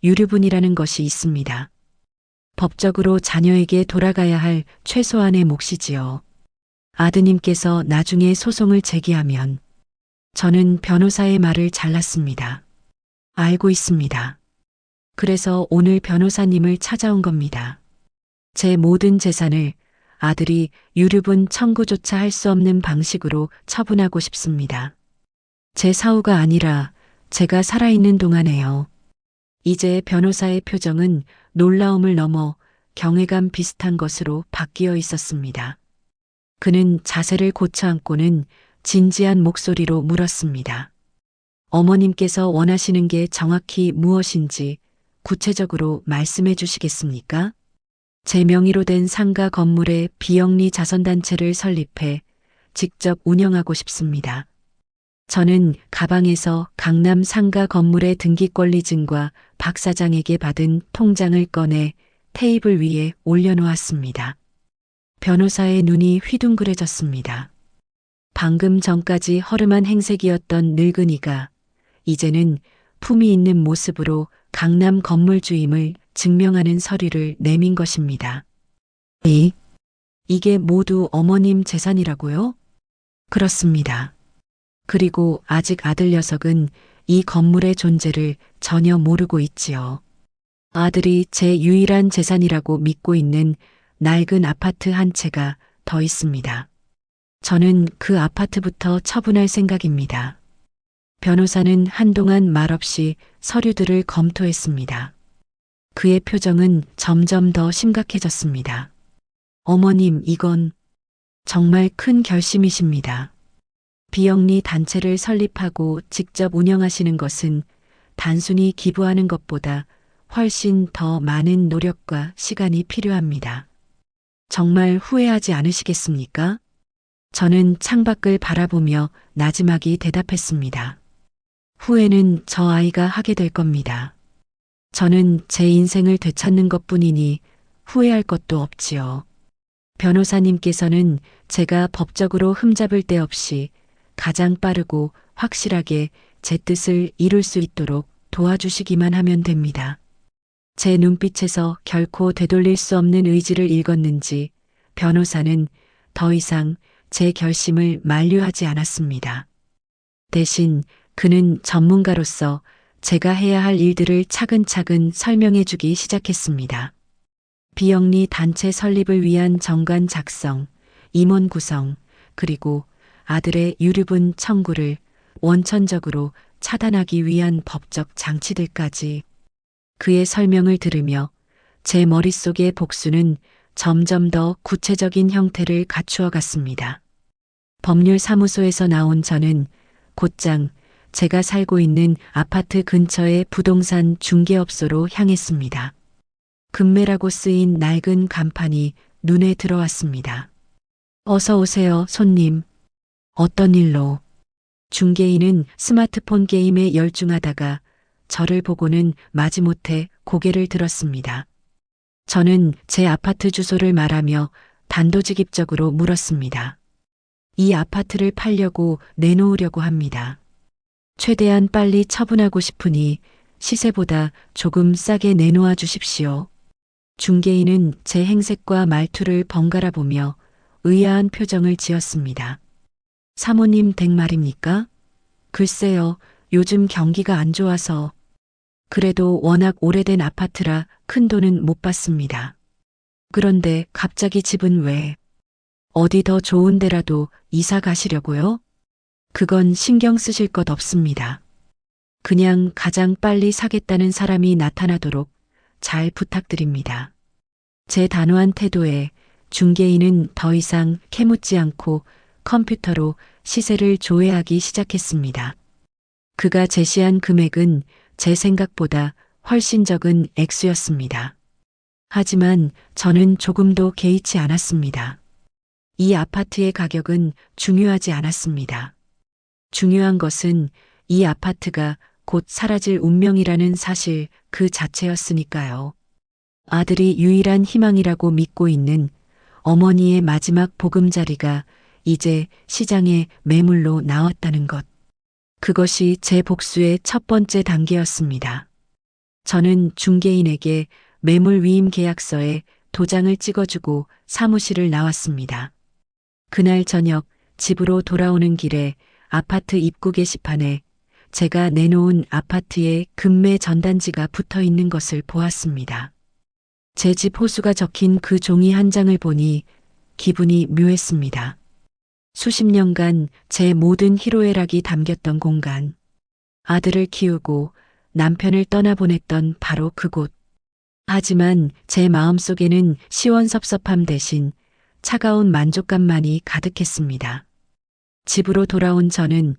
유류분이라는 것이 있습니다. 법적으로 자녀에게 돌아가야 할 최소한의 몫이지요. 아드님께서 나중에 소송을 제기하면 저는 변호사의 말을 잘랐습니다. 알고 있습니다. 그래서 오늘 변호사님을 찾아온 겁니다. 제 모든 재산을 아들이 유류분 청구조차 할 수 없는 방식으로 처분하고 싶습니다. 제 사후가 아니라 제가 살아있는 동안에요. 이제 변호사의 표정은 놀라움을 넘어 경외감 비슷한 것으로 바뀌어 있었습니다. 그는 자세를 고쳐앉고는 진지한 목소리로 물었습니다. 어머님께서 원하시는 게 정확히 무엇인지 구체적으로 말씀해 주시겠습니까? 제 명의로 된 상가 건물에 비영리 자선단체를 설립해 직접 운영하고 싶습니다. 저는 가방에서 강남 상가 건물의 등기권리증과 박 사장에게 받은 통장을 꺼내 테이블 위에 올려놓았습니다. 변호사의 눈이 휘둥그레졌습니다. 방금 전까지 허름한 행색이었던 늙은이가 이제는 품위 있는 모습으로 강남 건물 주임을 증명하는 서류를 내민 것입니다. 이게 모두 어머님 재산이라고요? 그렇습니다. 그리고 아직 아들 녀석은 이 건물의 존재를 전혀 모르고 있지요. 아들이 제 유일한 재산이라고 믿고 있는 낡은 아파트 한 채가 더 있습니다. 저는 그 아파트부터 처분할 생각입니다. 변호사는 한동안 말없이 서류들을 검토했습니다. 그의 표정은 점점 더 심각해졌습니다. 어머님, 이건 정말 큰 결심이십니다. 비영리 단체를 설립하고 직접 운영하시는 것은 단순히 기부하는 것보다 훨씬 더 많은 노력과 시간이 필요합니다. 정말 후회하지 않으시겠습니까? 저는 창밖을 바라보며 나지막이 대답했습니다. 후회는 저 아이가 하게 될 겁니다. 저는 제 인생을 되찾는 것뿐이니 후회할 것도 없지요. 변호사님께서는 제가 법적으로 흠잡을 데 없이 가장 빠르고 확실하게 제 뜻을 이룰 수 있도록 도와주시기만 하면 됩니다. 제 눈빛에서 결코 되돌릴 수 없는 의지를 읽었는지 변호사는 더 이상 제 결심을 만류하지 않았습니다. 대신 그는 전문가로서 제가 해야 할 일들을 차근차근 설명해 주기 시작했습니다. 비영리 단체 설립을 위한 정관 작성, 임원 구성, 그리고 아들의 유류분 청구를 원천적으로 차단하기 위한 법적 장치들까지. 그의 설명을 들으며 제 머릿속의 복수는 점점 더 구체적인 형태를 갖추어 갔습니다. 법률사무소에서 나온 저는 곧장 제가 살고 있는 아파트 근처의 부동산 중개업소로 향했습니다. 금매라고 쓰인 낡은 간판이 눈에 들어왔습니다. 어서 오세요, 손님. 어떤 일로? 중개인은 스마트폰 게임에 열중하다가 저를 보고는 마지못해 고개를 들었습니다. 저는 제 아파트 주소를 말하며 단도직입적으로 물었습니다. 이 아파트를 팔려고 내놓으려고 합니다. 최대한 빨리 처분하고 싶으니 시세보다 조금 싸게 내놓아 주십시오. 중개인은 제 행색과 말투를 번갈아 보며 의아한 표정을 지었습니다. 사모님 댁 말입니까? 글쎄요, 요즘 경기가 안 좋아서. 그래도 워낙 오래된 아파트라 큰 돈은 못 받습니다. 그런데 갑자기 집은 왜? 어디 더 좋은 데라도 이사 가시려고요? 그건 신경 쓰실 것 없습니다. 그냥 가장 빨리 사겠다는 사람이 나타나도록 잘 부탁드립니다. 제 단호한 태도에 중개인은 더 이상 캐묻지 않고 컴퓨터로 시세를 조회하기 시작했습니다. 그가 제시한 금액은 제 생각보다 훨씬 적은 액수였습니다. 하지만 저는 조금도 개의치 않았습니다. 이 아파트의 가격은 중요하지 않았습니다. 중요한 것은 이 아파트가 곧 사라질 운명이라는 사실 그 자체였으니까요. 아들이 유일한 희망이라고 믿고 있는 어머니의 마지막 보금자리가 이제 시장에 매물로 나왔다는 것. 그것이 제 복수의 첫 번째 단계였습니다. 저는 중개인에게 매물 위임 계약서에 도장을 찍어주고 사무실을 나왔습니다. 그날 저녁 집으로 돌아오는 길에 아파트 입구 게시판에 제가 내놓은 아파트의 금매 전단지가 붙어 있는 것을 보았습니다. 제 집 호수가 적힌 그 종이 한 장을 보니 기분이 묘했습니다. 수십 년간 제 모든 희로애락이 담겼던 공간. 아들을 키우고 남편을 떠나보냈던 바로 그곳. 하지만 제 마음속에는 시원섭섭함 대신 차가운 만족감만이 가득했습니다. 집으로 돌아온 저는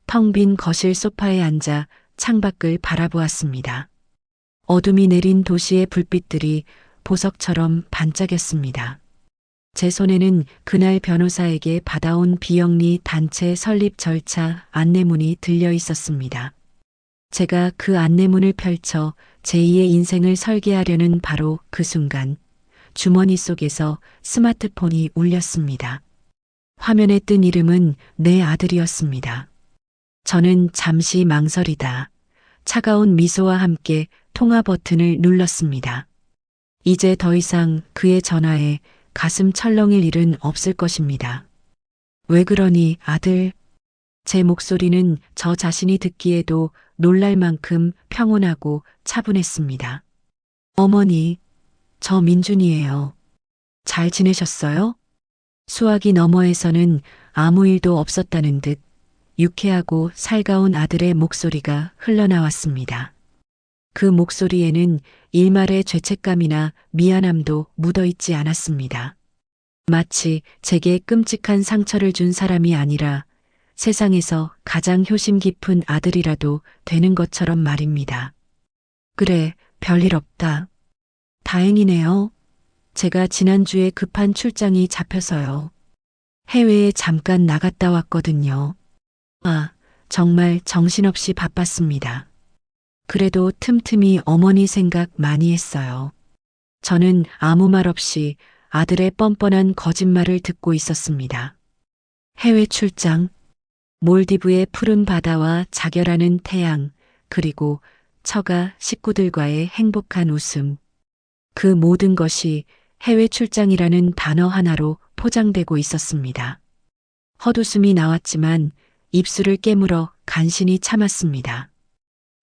텅 빈 거실 소파에 앉아 창밖을 바라보았습니다. 어둠이 내린 도시의 불빛들이 보석처럼 반짝였습니다. 제 손에는 그날 변호사에게 받아온 비영리 단체 설립 절차 안내문이 들려 있었습니다. 제가 그 안내문을 펼쳐 제2의 인생을 설계하려는 바로 그 순간 주머니 속에서 스마트폰이 울렸습니다. 화면에 뜬 이름은 내 아들이었습니다. 저는 잠시 망설이다 차가운 미소와 함께 통화 버튼을 눌렀습니다. 이제 더 이상 그의 전화에 가슴 철렁일 일은 없을 것입니다. 왜 그러니, 아들? 제 목소리는 저 자신이 듣기에도 놀랄 만큼 평온하고 차분했습니다. 어머니, 저 민준이에요. 잘 지내셨어요? 수화기 너머에서는 아무 일도 없었다는 듯 유쾌하고 살가운 아들의 목소리가 흘러나왔습니다. 그 목소리에는 일말의 죄책감이나 미안함도 묻어있지 않았습니다. 마치 제게 끔찍한 상처를 준 사람이 아니라 세상에서 가장 효심 깊은 아들이라도 되는 것처럼 말입니다. 그래, 별일 없다. 다행이네요. 제가 지난주에 급한 출장이 잡혀서요. 해외에 잠깐 나갔다 왔거든요. 아, 정말 정신없이 바빴습니다. 그래도 틈틈이 어머니 생각 많이 했어요. 저는 아무 말 없이 아들의 뻔뻔한 거짓말을 듣고 있었습니다. 해외 출장, 몰디브의 푸른 바다와 자결하는 태양, 그리고 처가 식구들과의 행복한 웃음. 그 모든 것이 해외 출장이라는 단어 하나로 포장되고 있었습니다. 헛웃음이 나왔지만 입술을 깨물어 간신히 참았습니다.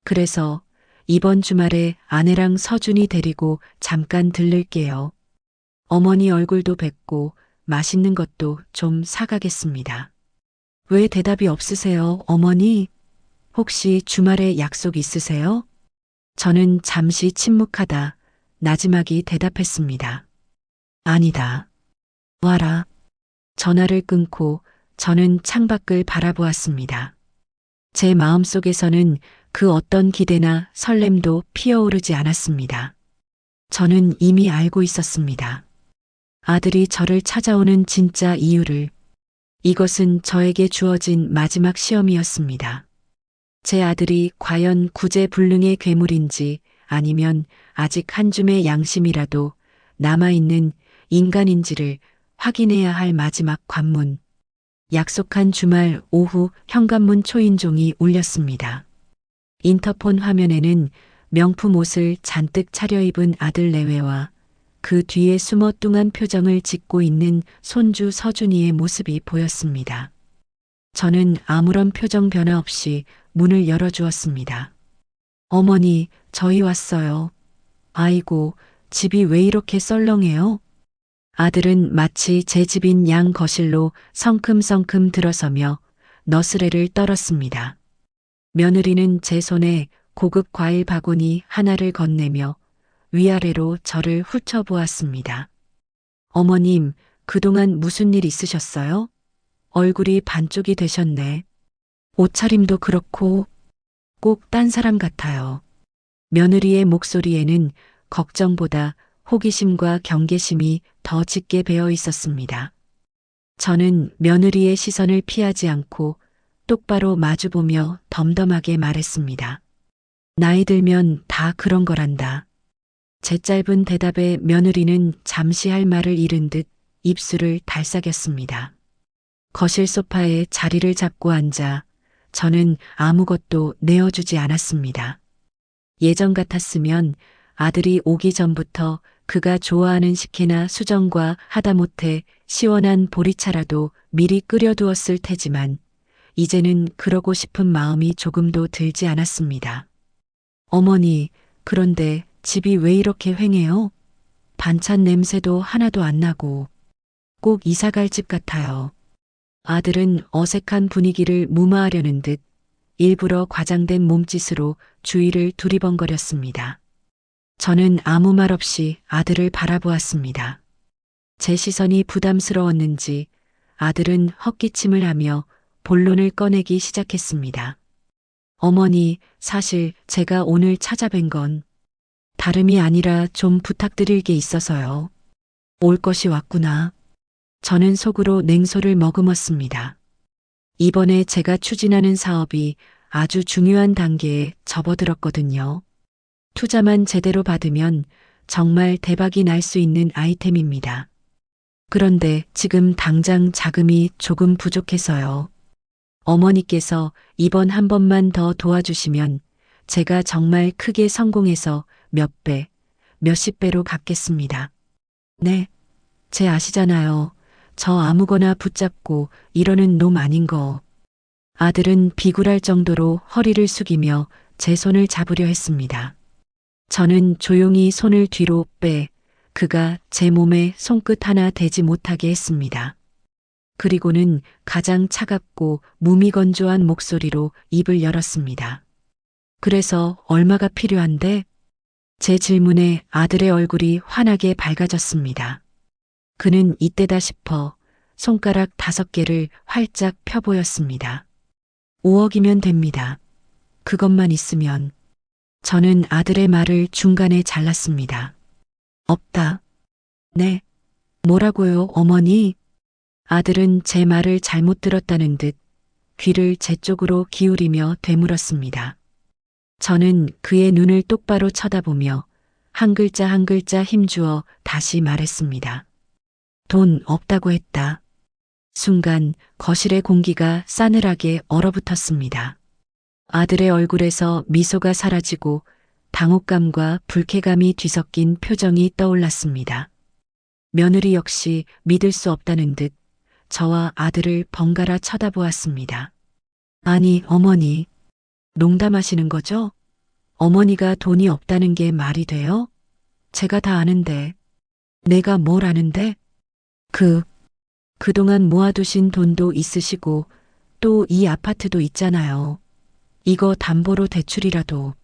그래서 이번 주말에 아내랑 서준이 데리고 잠깐 들를게요. 어머니 얼굴도 뵙고 맛있는 것도 좀 사가겠습니다. 왜 대답이 없으세요, 어머니? 혹시 주말에 약속 있으세요? 저는 잠시 침묵하다 나지막이 대답했습니다. 아니다. 와라. 전화를 끊고 저는 창밖을 바라보았습니다. 제 마음속에서는 그 어떤 기대나 설렘도 피어오르지 않았습니다. 저는 이미 알고 있었습니다. 아들이 저를 찾아오는 진짜 이유를. 이것은 저에게 주어진 마지막 시험이었습니다. 제 아들이 과연 구제불능의 괴물인지 아니면 아직 한 줌의 양심이라도 남아있는 인간인지를 확인해야 할 마지막 관문. 약속한 주말 오후 현관문 초인종이 울렸습니다. 인터폰 화면에는 명품 옷을 잔뜩 차려입은 아들 내외와 그 뒤에 숨어 뚱한 표정을 짓고 있는 손주 서준이의 모습이 보였습니다. 저는 아무런 표정 변화 없이 문을 열어주었습니다. 어머니, 저희 왔어요. 아이고, 집이 왜 이렇게 썰렁해요? 아들은 마치 제 집인 양 거실로 성큼성큼 들어서며 너스레를 떨었습니다. 며느리는 제 손에 고급 과일 바구니 하나를 건네며 위아래로 저를 훑어보았습니다. 어머님, 그동안 무슨 일 있으셨어요? 얼굴이 반쪽이 되셨네. 옷차림도 그렇고 꼭 딴 사람 같아요. 며느리의 목소리에는 걱정보다 호기심과 경계심이 더 짙게 배어 있었습니다. 저는 며느리의 시선을 피하지 않고 똑바로 마주보며 덤덤하게 말했습니다. 나이 들면 다 그런 거란다. 제 짧은 대답에 며느리는 잠시 할 말을 잃은 듯 입술을 달싹였습니다. 거실 소파에 자리를 잡고 앉아 저는 아무것도 내어주지 않았습니다. 예전 같았으면 아들이 오기 전부터 그가 좋아하는 식혜나 수정과 하다못해 시원한 보리차라도 미리 끓여두었을 테지만 이제는 그러고 싶은 마음이 조금도 들지 않았습니다. 어머니, 그런데 집이 왜 이렇게 휑해요? 반찬 냄새도 하나도 안 나고 꼭 이사갈 집 같아요. 아들은 어색한 분위기를 무마하려는 듯 일부러 과장된 몸짓으로 주위를 두리번거렸습니다. 저는 아무 말 없이 아들을 바라보았습니다. 제 시선이 부담스러웠는지 아들은 헛기침을 하며 본론을 꺼내기 시작했습니다. 어머니, 사실 제가 오늘 찾아뵌 건 다름이 아니라 좀 부탁드릴 게 있어서요. 올 것이 왔구나. 저는 속으로 냉소를 머금었습니다. 이번에 제가 추진하는 사업이 아주 중요한 단계에 접어들었거든요. 투자만 제대로 받으면 정말 대박이 날 수 있는 아이템입니다. 그런데 지금 당장 자금이 조금 부족해서요. 어머니께서 이번 한 번만 더 도와주시면 제가 정말 크게 성공해서 몇 배, 몇십 배로 갚겠습니다. 네, 제 아시잖아요. 저 아무거나 붙잡고 이러는 놈 아닌 거. 아들은 비굴할 정도로 허리를 숙이며 제 손을 잡으려 했습니다. 저는 조용히 손을 뒤로 빼 그가 제 몸에 손끝 하나 대지 못하게 했습니다. 그리고는 가장 차갑고 무미건조한 목소리로 입을 열었습니다. 그래서 얼마가 필요한데? 제 질문에 아들의 얼굴이 환하게 밝아졌습니다. 그는 이때다 싶어 손가락 5개를 활짝 펴 보였습니다. 5억이면 됩니다. 그것만 있으면. 저는 아들의 말을 중간에 잘랐습니다. 없다. 네. 뭐라고요, 어머니? 아들은 제 말을 잘못 들었다는 듯 귀를 제 쪽으로 기울이며 되물었습니다. 저는 그의 눈을 똑바로 쳐다보며 한 글자 한 글자 힘주어 다시 말했습니다. 돈 없다고 했다. 순간 거실의 공기가 싸늘하게 얼어붙었습니다. 아들의 얼굴에서 미소가 사라지고 당혹감과 불쾌감이 뒤섞인 표정이 떠올랐습니다. 며느리 역시 믿을 수 없다는 듯 저와 아들을 번갈아 쳐다보았습니다. 아니, 어머니, 농담하시는 거죠? 어머니가 돈이 없다는 게 말이 돼요? 제가 다 아는데. 내가 뭘 아는데? 그동안 모아두신 돈도 있으시고 또 이 아파트도 있잖아요. 이거 담보로 대출이라도.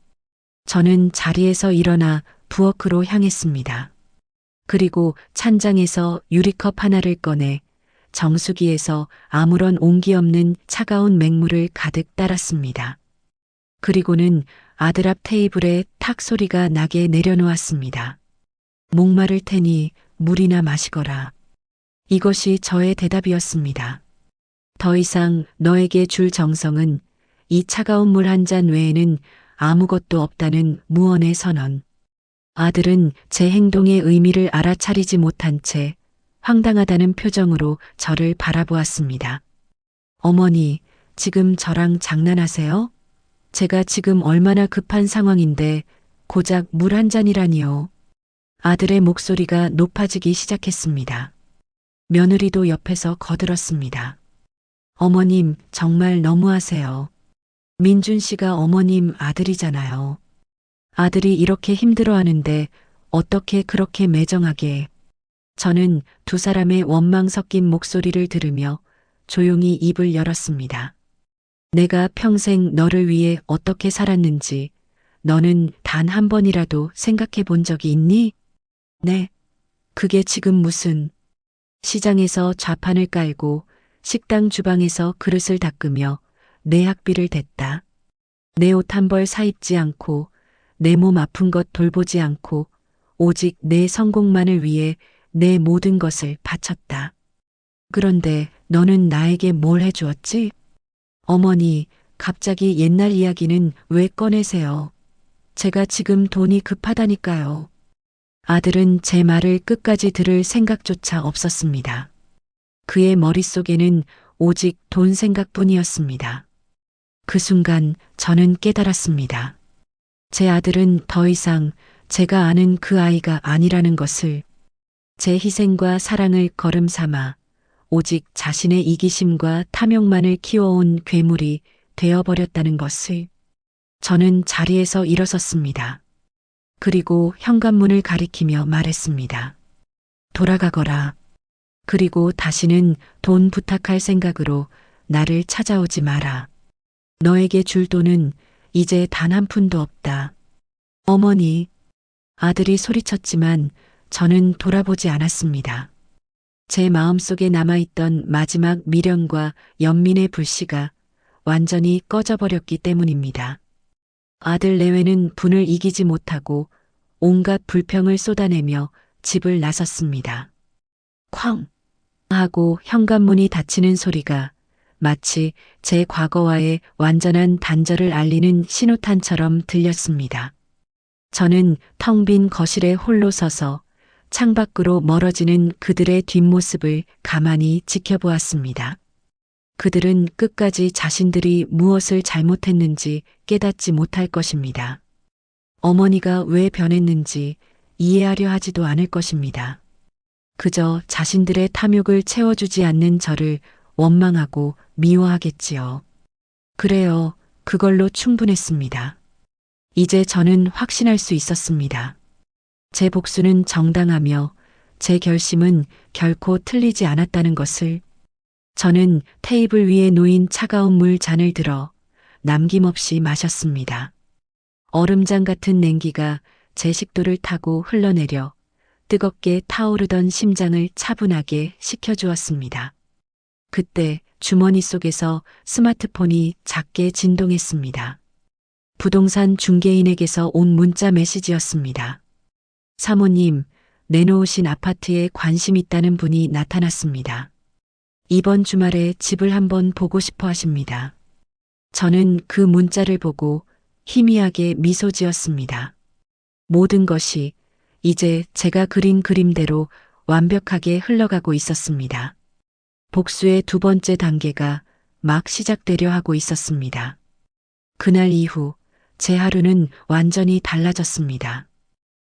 저는 자리에서 일어나 부엌으로 향했습니다. 그리고 찬장에서 유리컵 하나를 꺼내 정수기에서 아무런 온기 없는 차가운 맹물을 가득 따랐습니다. 그리고는 아들 앞 테이블에 탁 소리가 나게 내려놓았습니다. 목마를 테니 물이나 마시거라. 이것이 저의 대답이었습니다. 더 이상 너에게 줄 정성은 이 차가운 물 한 잔 외에는 아무것도 없다는 무언의 선언. 아들은 제 행동의 의미를 알아차리지 못한 채 황당하다는 표정으로 저를 바라보았습니다. 어머니, 지금 저랑 장난하세요? 제가 지금 얼마나 급한 상황인데 고작 물 한 잔이라니요. 아들의 목소리가 높아지기 시작했습니다. 며느리도 옆에서 거들었습니다. 어머님, 정말 너무하세요. 민준 씨가 어머님 아들이잖아요. 아들이 이렇게 힘들어하는데 어떻게 그렇게 매정하게. 저는 두 사람의 원망 섞인 목소리를 들으며 조용히 입을 열었습니다. 내가 평생 너를 위해 어떻게 살았는지 너는 단 한 번이라도 생각해 본 적이 있니? 네. 그게 지금 무슨. 시장에서 좌판을 깔고 식당 주방에서 그릇을 닦으며 내 학비를 댔다. 내 옷 한 벌 사입지 않고 내 몸 아픈 것 돌보지 않고 오직 내 성공만을 위해 내 모든 것을 바쳤다. 그런데 너는 나에게 뭘 해주었지? 어머니, 갑자기 옛날 이야기는 왜 꺼내세요? 제가 지금 돈이 급하다니까요. 아들은 제 말을 끝까지 들을 생각조차 없었습니다. 그의 머릿속에는 오직 돈 생각뿐이었습니다. 그 순간 저는 깨달았습니다. 제 아들은 더 이상 제가 아는 그 아이가 아니라는 것을. 제 희생과 사랑을 거름 삼아 오직 자신의 이기심과 탐욕만을 키워온 괴물이 되어버렸다는 것을. 저는 자리에서 일어섰습니다. 그리고 현관문을 가리키며 말했습니다. 돌아가거라. 그리고 다시는 돈 부탁할 생각으로 나를 찾아오지 마라. 너에게 줄 돈은 이제 단 한 푼도 없다. 어머니. 아들이 소리쳤지만 저는 돌아보지 않았습니다. 제 마음속에 남아있던 마지막 미련과 연민의 불씨가 완전히 꺼져버렸기 때문입니다. 아들 내외는 분을 이기지 못하고 온갖 불평을 쏟아내며 집을 나섰습니다. 쾅! 하고 현관문이 닫히는 소리가 마치 제 과거와의 완전한 단절을 알리는 신호탄처럼 들렸습니다. 저는 텅 빈 거실에 홀로 서서 창밖으로 멀어지는 그들의 뒷모습을 가만히 지켜보았습니다. 그들은 끝까지 자신들이 무엇을 잘못했는지 깨닫지 못할 것입니다. 어머니가 왜 변했는지 이해하려 하지도 않을 것입니다. 그저 자신들의 탐욕을 채워주지 않는 저를 원망하고 미워하겠지요. 그래요, 그걸로 충분했습니다. 이제 저는 확신할 수 있었습니다. 제 복수는 정당하며 제 결심은 결코 틀리지 않았다는 것을. 저는 테이블 위에 놓인 차가운 물 잔을 들어 남김없이 마셨습니다. 얼음장 같은 냉기가 제 식도를 타고 흘러내려 뜨겁게 타오르던 심장을 차분하게 식혀주었습니다. 그때 주머니 속에서 스마트폰이 작게 진동했습니다. 부동산 중개인에게서 온 문자 메시지였습니다. 사모님, 내놓으신 아파트에 관심 있다는 분이 나타났습니다. 이번 주말에 집을 한번 보고 싶어 하십니다. 저는 그 문자를 보고 희미하게 미소 지었습니다. 모든 것이 이제 제가 그린 그림대로 완벽하게 흘러가고 있었습니다. 복수의 두 번째 단계가 막 시작되려 하고 있었습니다. 그날 이후 제 하루는 완전히 달라졌습니다.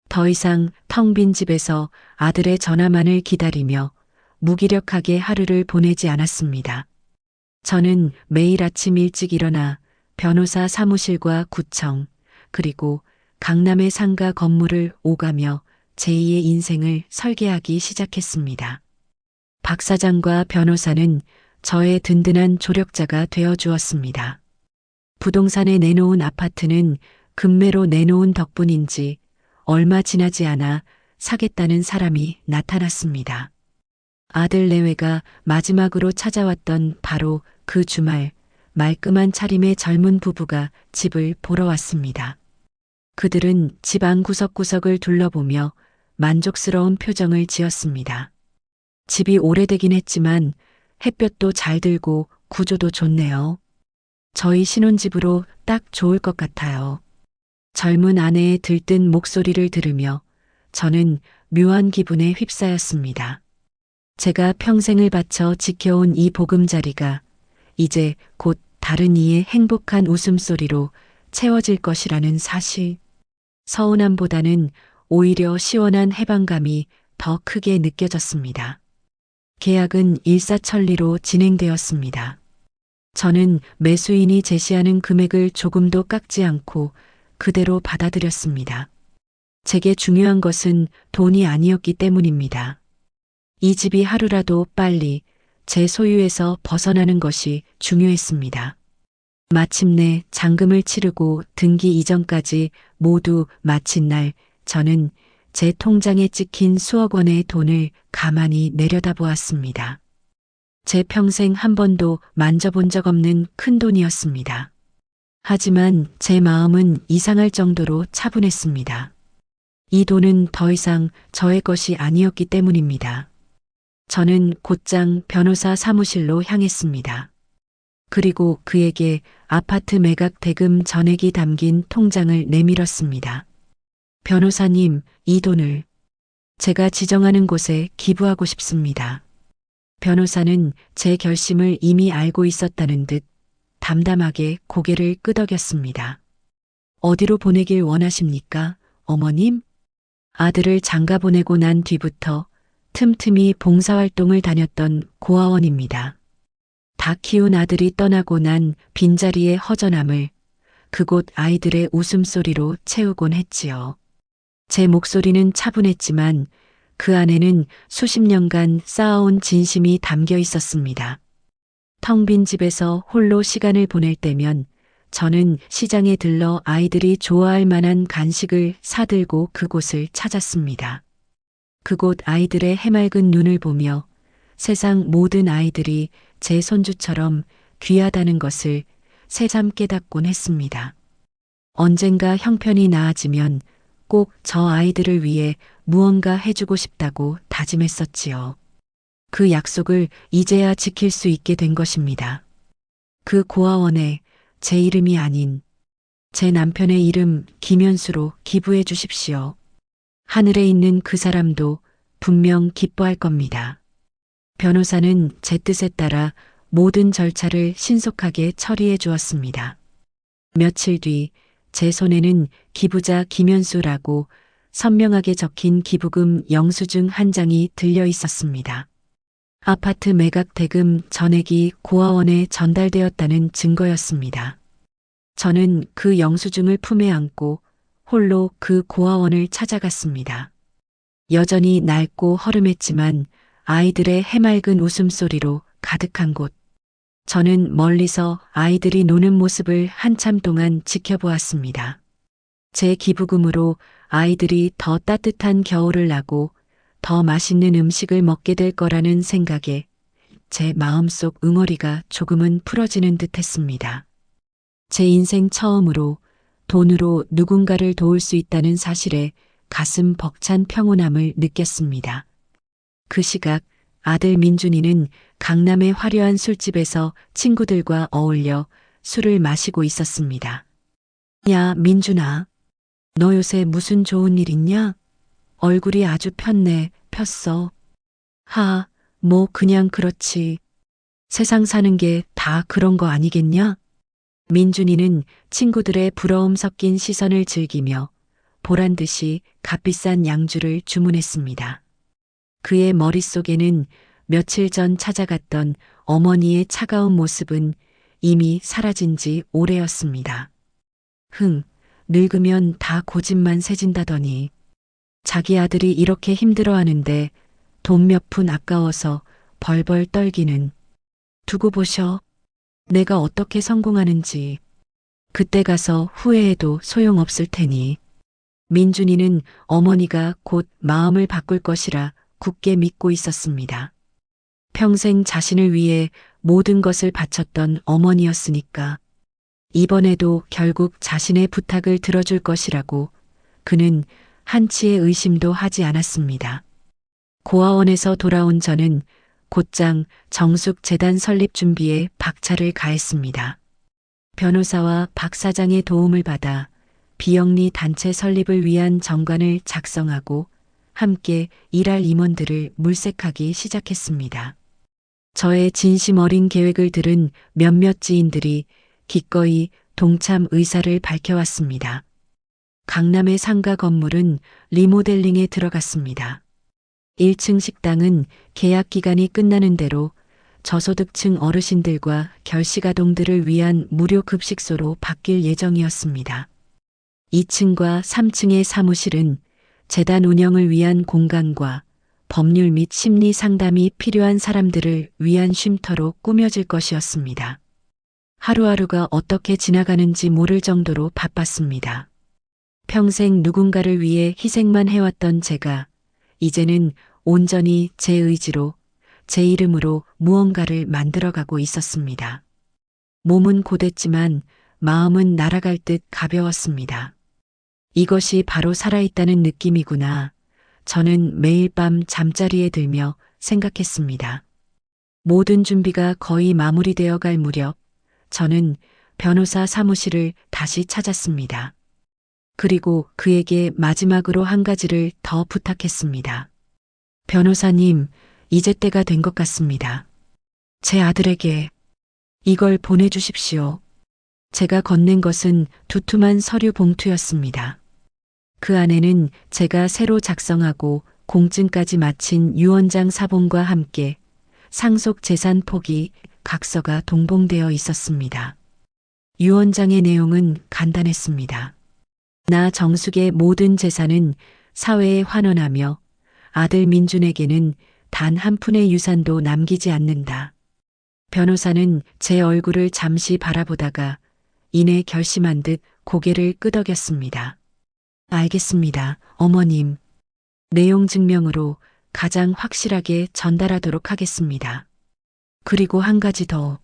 더 이상 텅 빈 집에서 아들의 전화만을 기다리며 무기력하게 하루를 보내지 않았습니다. 저는 매일 아침 일찍 일어나 변호사 사무실과 구청, 그리고 강남의 상가 건물을 오가며 제2의 인생을 설계하기 시작했습니다. 박 사장과 변호사는 저의 든든한 조력자가 되어 주었습니다. 부동산에 내놓은 아파트는 급매로 내놓은 덕분인지 얼마 지나지 않아 사겠다는 사람이 나타났습니다. 아들 내외가 마지막으로 찾아왔던 바로 그 주말, 말끔한 차림의 젊은 부부가 집을 보러 왔습니다. 그들은 집 안 구석구석을 둘러보며 만족스러운 표정을 지었습니다. 집이 오래되긴 했지만 햇볕도 잘 들고 구조도 좋네요. 저희 신혼집으로 딱 좋을 것 같아요. 젊은 아내의 들뜬 목소리를 들으며 저는 묘한 기분에 휩싸였습니다. 제가 평생을 바쳐 지켜온 이 보금자리가 이제 곧 다른 이의 행복한 웃음소리로 채워질 것이라는 사실. 서운함보다는 오히려 시원한 해방감이 더 크게 느껴졌습니다. 계약은 일사천리로 진행되었습니다. 저는 매수인이 제시하는 금액을 조금도 깎지 않고 그대로 받아들였습니다. 제게 중요한 것은 돈이 아니었기 때문입니다. 이 집이 하루라도 빨리 제 소유에서 벗어나는 것이 중요했습니다. 마침내 잔금을 치르고 등기 이전까지 모두 마친 날 저는 제 통장에 찍힌 수억 원의 돈을 가만히 내려다보았습니다. 제 평생 한 번도 만져본 적 없는 큰 돈이었습니다. 하지만 제 마음은 이상할 정도로 차분했습니다. 이 돈은 더 이상 저의 것이 아니었기 때문입니다. 저는 곧장 변호사 사무실로 향했습니다. 그리고 그에게 아파트 매각 대금 전액이 담긴 통장을 내밀었습니다. 변호사님, 이 돈을 제가 지정하는 곳에 기부하고 싶습니다. 변호사는 제 결심을 이미 알고 있었다는 듯 담담하게 고개를 끄덕였습니다. 어디로 보내길 원하십니까, 어머님? 아들을 장가 보내고 난 뒤부터 틈틈이 봉사활동을 다녔던 고아원입니다. 다 키운 아들이 떠나고 난 빈자리의 허전함을 그곳 아이들의 웃음소리로 채우곤 했지요. 제 목소리는 차분했지만 그 안에는 수십 년간 쌓아온 진심이 담겨 있었습니다. 텅 빈 집에서 홀로 시간을 보낼 때면 저는 시장에 들러 아이들이 좋아할 만한 간식을 사들고 그곳을 찾았습니다. 그곳 아이들의 해맑은 눈을 보며 세상 모든 아이들이 제 손주처럼 귀하다는 것을 새삼 깨닫곤 했습니다. 언젠가 형편이 나아지면 꼭 저 아이들을 위해 무언가 해주고 싶다고 다짐했었지요. 그 약속을 이제야 지킬 수 있게 된 것입니다. 그 고아원에 제 이름이 아닌 제 남편의 이름 김현수로 기부해 주십시오. 하늘에 있는 그 사람도 분명 기뻐할 겁니다. 변호사는 제 뜻에 따라 모든 절차를 신속하게 처리해 주었습니다. 며칠 뒤 제 손에는 기부자 김현수라고 선명하게 적힌 기부금 영수증 한 장이 들려 있었습니다. 아파트 매각 대금 전액이 고아원에 전달되었다는 증거였습니다. 저는 그 영수증을 품에 안고 홀로 그 고아원을 찾아갔습니다. 여전히 낡고 허름했지만 아이들의 해맑은 웃음소리로 가득한 곳. 저는 멀리서 아이들이 노는 모습을 한참 동안 지켜보았습니다. 제 기부금으로 아이들이 더 따뜻한 겨울을 나고 더 맛있는 음식을 먹게 될 거라는 생각에 제 마음속 응어리가 조금은 풀어지는 듯 했습니다. 제 인생 처음으로 돈으로 누군가를 도울 수 있다는 사실에 가슴 벅찬 평온함을 느꼈습니다. 그 시각 아들 민준이는 강남의 화려한 술집에서 친구들과 어울려 술을 마시고 있었습니다. 야, 민준아. 너 요새 무슨 좋은 일 있냐? 얼굴이 아주 폈어. 뭐 그냥 그렇지. 세상 사는 게 다 그런 거 아니겠냐? 민준이는 친구들의 부러움 섞인 시선을 즐기며 보란 듯이 값비싼 양주를 주문했습니다. 그의 머릿속에는 며칠 전 찾아갔던 어머니의 차가운 모습은 이미 사라진 지 오래였습니다. 늙으면 다 고집만 세진다더니 자기 아들이 이렇게 힘들어하는데 돈 몇 푼 아까워서 벌벌 떨기는. 두고 보셔. 내가 어떻게 성공하는지. 그때 가서 후회해도 소용없을 테니. 민준이는 어머니가 곧 마음을 바꿀 것이라 굳게 믿고 있었습니다. 평생 자신을 위해 모든 것을 바쳤던 어머니였으니까. 이번에도 결국 자신의 부탁을 들어줄 것이라고 그는 한치의 의심도 하지 않았습니다. 고아원에서 돌아온 저는 곧장 정숙재단 설립 준비에 박차를 가했습니다. 변호사와 박 사장의 도움을 받아 비영리 단체 설립을 위한 정관을 작성하고 함께 일할 임원들을 물색하기 시작했습니다. 저의 진심 어린 계획을 들은 몇몇 지인들이 기꺼이 동참 의사를 밝혀왔습니다. 강남의 상가 건물은 리모델링에 들어갔습니다. 1층 식당은 계약 기간이 끝나는 대로 저소득층 어르신들과 결식아동들을 위한 무료 급식소로 바뀔 예정이었습니다. 2층과 3층의 사무실은 재단 운영을 위한 공간과 법률 및 심리 상담이 필요한 사람들을 위한 쉼터로 꾸며질 것이었습니다. 하루하루가 어떻게 지나가는지 모를 정도로 바빴습니다. 평생 누군가를 위해 희생만 해왔던 제가 이제는 온전히 제 의지로, 제 이름으로 무언가를 만들어가고 있었습니다. 몸은 고됐지만 마음은 날아갈 듯 가벼웠습니다. 이것이 바로 살아있다는 느낌이구나. 저는 매일 밤 잠자리에 들며 생각했습니다. 모든 준비가 거의 마무리되어 갈 무렵 저는 변호사 사무실을 다시 찾았습니다. 그리고 그에게 마지막으로 한 가지를 더 부탁했습니다. 변호사님, 이제 때가 된 것 같습니다. 제 아들에게 이걸 보내주십시오. 제가 건넨 것은 두툼한 서류 봉투였습니다. 그 안에는 제가 새로 작성하고 공증까지 마친 유언장 사본과 함께 상속 재산 포기 각서가 동봉되어 있었습니다. 유언장의 내용은 간단했습니다. 나 정숙의 모든 재산은 사회에 환원하며 아들 민준에게는 단 한 푼의 유산도 남기지 않는다. 변호사는 제 얼굴을 잠시 바라보다가 이내 결심한 듯 고개를 끄덕였습니다. 알겠습니다, 어머님. 내용 증명으로 가장 확실하게 전달하도록 하겠습니다. 그리고 한 가지 더.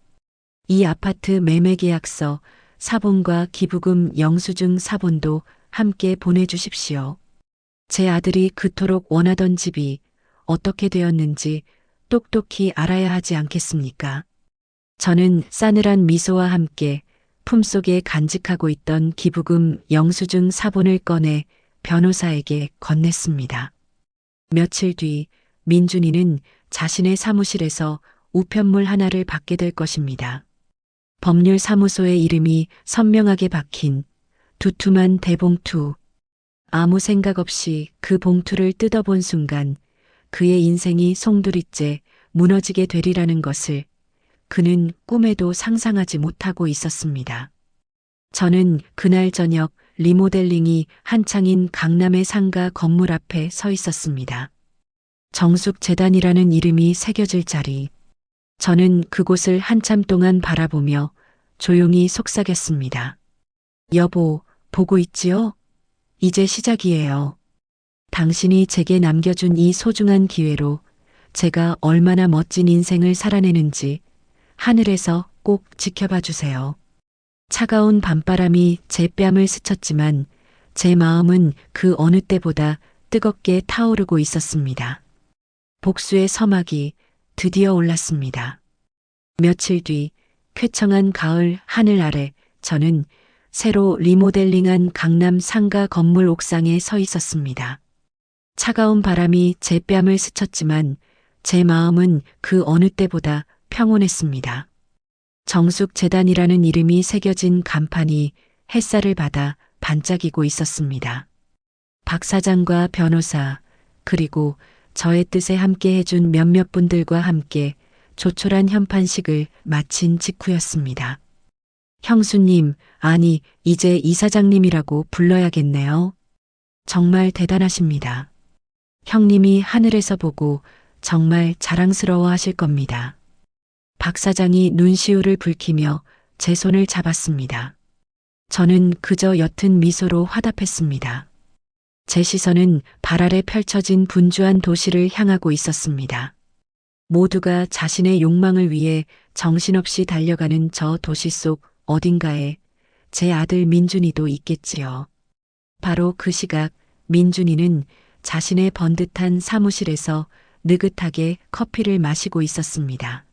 이 아파트 매매 계약서, 사본과 기부금 영수증 사본도 함께 보내주십시오. 제 아들이 그토록 원하던 집이 어떻게 되었는지 똑똑히 알아야 하지 않겠습니까? 저는 싸늘한 미소와 함께 품속에 간직하고 있던 기부금 영수증 사본을 꺼내 변호사에게 건넸습니다. 며칠 뒤 민준이는 자신의 사무실에서 우편물 하나를 받게 될 것입니다. 법률사무소의 이름이 선명하게 박힌 두툼한 대봉투. 아무 생각 없이 그 봉투를 뜯어본 순간 그의 인생이 송두리째 무너지게 되리라는 것을 그는 꿈에도 상상하지 못하고 있었습니다. 저는 그날 저녁 리모델링이 한창인 강남의 상가 건물 앞에 서 있었습니다. 정숙재단이라는 이름이 새겨질 자리. 저는 그곳을 한참 동안 바라보며 조용히 속삭였습니다. 여보, 보고 있지요? 이제 시작이에요. 당신이 제게 남겨준 이 소중한 기회로 제가 얼마나 멋진 인생을 살아내는지 하늘에서 꼭 지켜봐 주세요. 차가운 밤바람이 제 뺨을 스쳤지만 제 마음은 그 어느 때보다 뜨겁게 타오르고 있었습니다. 복수의 서막이 드디어 올랐습니다. 며칠 뒤 쾌청한 가을 하늘 아래 저는 새로 리모델링한 강남 상가 건물 옥상에 서 있었습니다. 차가운 바람이 제 뺨을 스쳤지만 제 마음은 그 어느 때보다 평온했습니다. 정숙재단이라는 이름이 새겨진 간판이 햇살을 받아 반짝이고 있었습니다. 박 사장과 변호사, 그리고 저의 뜻에 함께 해준 몇몇 분들과 함께 조촐한 현판식을 마친 직후였습니다. 형수님, 아니, 이제 이사장님이라고 불러야겠네요. 정말 대단하십니다. 형님이 하늘에서 보고 정말 자랑스러워 하실 겁니다. 박 사장이 눈시울을 붉히며 제 손을 잡았습니다. 저는 그저 옅은 미소로 화답했습니다. 제 시선은 발 아래 펼쳐진 분주한 도시를 향하고 있었습니다. 모두가 자신의 욕망을 위해 정신없이 달려가는 저 도시 속 어딘가에 제 아들 민준이도 있겠지요. 바로 그 시각 민준이는 자신의 번듯한 사무실에서 느긋하게 커피를 마시고 있었습니다.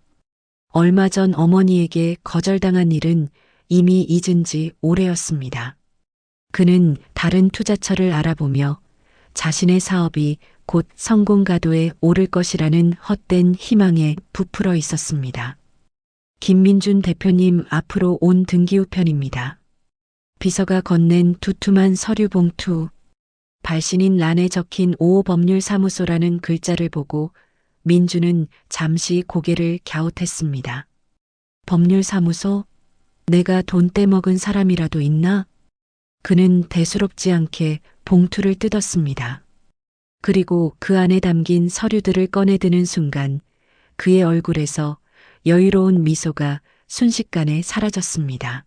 얼마 전 어머니에게 거절당한 일은 이미 잊은 지 오래였습니다. 그는 다른 투자처를 알아보며 자신의 사업이 곧 성공가도에 오를 것이라는 헛된 희망에 부풀어 있었습니다. 김민준 대표님 앞으로 온 등기우편입니다. 비서가 건넨 두툼한 서류 봉투, 발신인 란에 적힌 5호 법률사무소라는 글자를 보고 민주는 잠시 고개를 갸웃했습니다. 법률사무소? 내가 돈 떼먹은 사람이라도 있나? 그는 대수롭지 않게 봉투를 뜯었습니다. 그리고 그 안에 담긴 서류들을 꺼내드는 순간 그의 얼굴에서 여유로운 미소가 순식간에 사라졌습니다.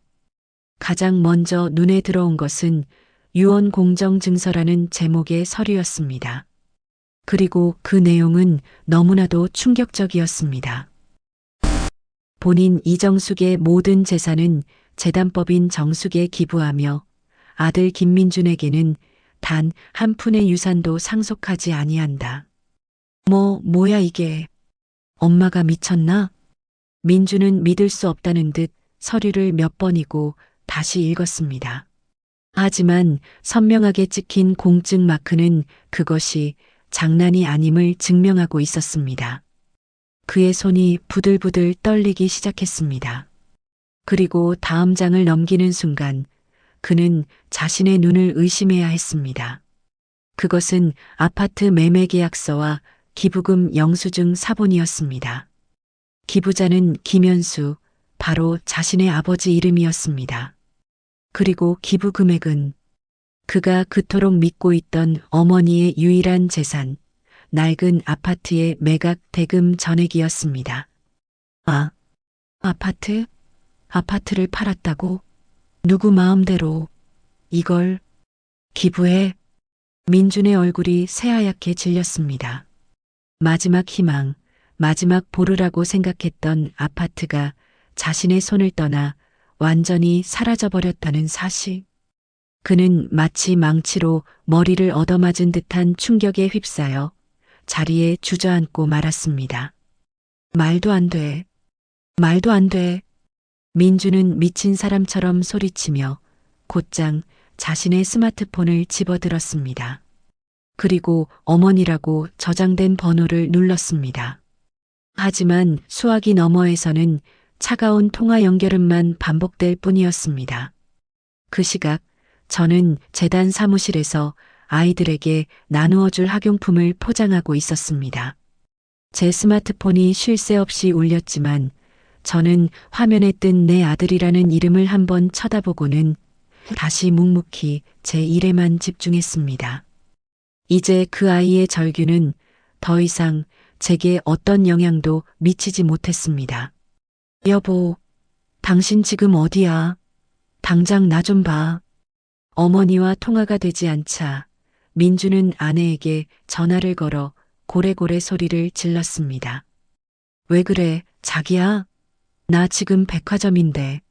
가장 먼저 눈에 들어온 것은 유언 공정증서라는 제목의 서류였습니다. 그리고 그 내용은 너무나도 충격적이었습니다. 본인 이정숙의 모든 재산은 재단법인 정숙에 기부하며 아들 김민준에게는 단 한 푼의 유산도 상속하지 아니한다. 뭐야 이게. 엄마가 미쳤나? 민준은 믿을 수 없다는 듯 서류를 몇 번이고 다시 읽었습니다. 하지만 선명하게 찍힌 공증 마크는 그것이 장난이 아님을 증명하고 있었습니다. 그의 손이 부들부들 떨리기 시작했습니다. 그리고 다음 장을 넘기는 순간 그는 자신의 눈을 의심해야 했습니다. 그것은 아파트 매매 계약서와 기부금 영수증 사본이었습니다. 기부자는 김현수, 바로 자신의 아버지 이름이었습니다. 그리고 기부 금액은 그가 그토록 믿고 있던 어머니의 유일한 재산, 낡은 아파트의 매각 대금 전액이었습니다. 아, 아파트? 아파트를 팔았다고? 누구 마음대로 이걸 기부해? 민준의 얼굴이 새하얗게 질렸습니다. 마지막 희망, 마지막 보루라고 생각했던 아파트가 자신의 손을 떠나 완전히 사라져버렸다는 사실. 그는 마치 망치로 머리를 얻어맞은 듯한 충격에 휩싸여 자리에 주저앉고 말았습니다. 말도 안 돼. 말도 안 돼. 민주는 미친 사람처럼 소리치며 곧장 자신의 스마트폰을 집어들었습니다. 그리고 어머니라고 저장된 번호를 눌렀습니다. 하지만 수화기 너머에서는 차가운 통화 연결음만 반복될 뿐이었습니다. 그 시각 저는 재단 사무실에서 아이들에게 나누어줄 학용품을 포장하고 있었습니다. 제 스마트폰이 쉴 새 없이 울렸지만 저는 화면에 뜬 내 아들이라는 이름을 한번 쳐다보고는 다시 묵묵히 제 일에만 집중했습니다. 이제 그 아이의 절규는 더 이상 제게 어떤 영향도 미치지 못했습니다. 여보, 당신 지금 어디야? 당장 나 좀 봐. 어머니와 통화가 되지 않자 민주는 아내에게 전화를 걸어 고래고래 소리를 질렀습니다. 왜 그래, 자기야? 나 지금 백화점인데.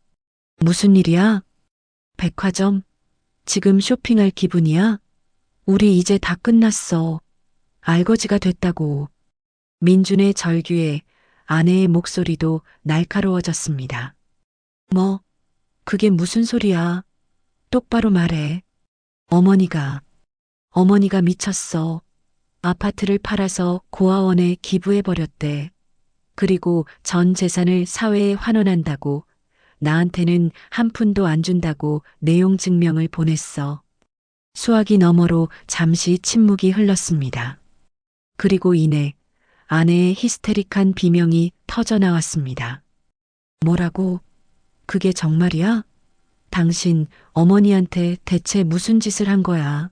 무슨 일이야? 백화점? 지금 쇼핑할 기분이야? 우리 이제 다 끝났어. 알거지가 됐다고. 민준의 절규에 아내의 목소리도 날카로워졌습니다. 뭐, 그게 무슨 소리야? 똑바로 말해. 어머니가 미쳤어. 아파트를 팔아서 고아원에 기부해버렸대. 그리고 전 재산을 사회에 환원한다고, 나한테는 한 푼도 안 준다고 내용 증명을 보냈어. 수화기 너머로 잠시 침묵이 흘렀습니다. 그리고 이내 아내의 히스테릭한 비명이 터져나왔습니다. 뭐라고? 그게 정말이야? 당신 어머니한테 대체 무슨 짓을 한 거야?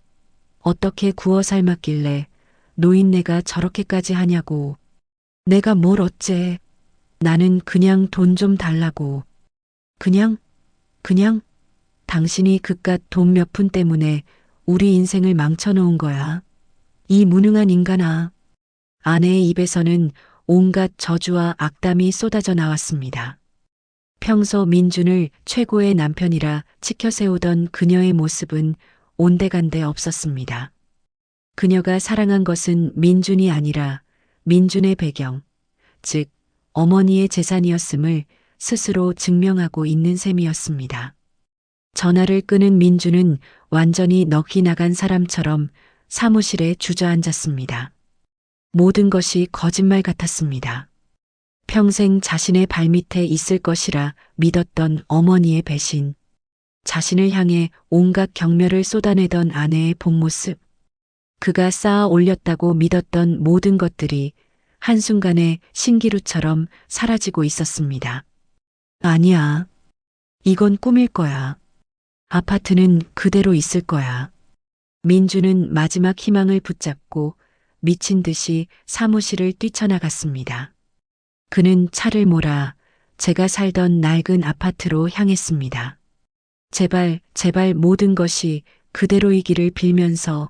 어떻게 구워 삶았길래 노인네가 저렇게까지 하냐고. 내가 뭘 어째. 나는 그냥 돈 좀 달라고. 그냥? 당신이 그깟 돈 몇 푼 때문에 우리 인생을 망쳐놓은 거야. 이 무능한 인간아. 아내의 입에서는 온갖 저주와 악담이 쏟아져 나왔습니다. 평소 민준을 최고의 남편이라 치켜세우던 그녀의 모습은 온데간데 없었습니다. 그녀가 사랑한 것은 민준이 아니라 민준의 배경, 즉 어머니의 재산이었음을 스스로 증명하고 있는 셈이었습니다. 전화를 끊은 민준은 완전히 넋이 나간 사람처럼 사무실에 주저앉았습니다. 모든 것이 거짓말 같았습니다. 평생 자신의 발밑에 있을 것이라 믿었던 어머니의 배신, 자신을 향해 온갖 경멸을 쏟아내던 아내의 본 모습, 그가 쌓아 올렸다고 믿었던 모든 것들이 한순간에 신기루처럼 사라지고 있었습니다. 아니야. 이건 꿈일 거야. 아파트는 그대로 있을 거야. 민주는 마지막 희망을 붙잡고 미친 듯이 사무실을 뛰쳐나갔습니다. 그는 차를 몰아 제가 살던 낡은 아파트로 향했습니다. 제발 모든 것이 그대로이기를 빌면서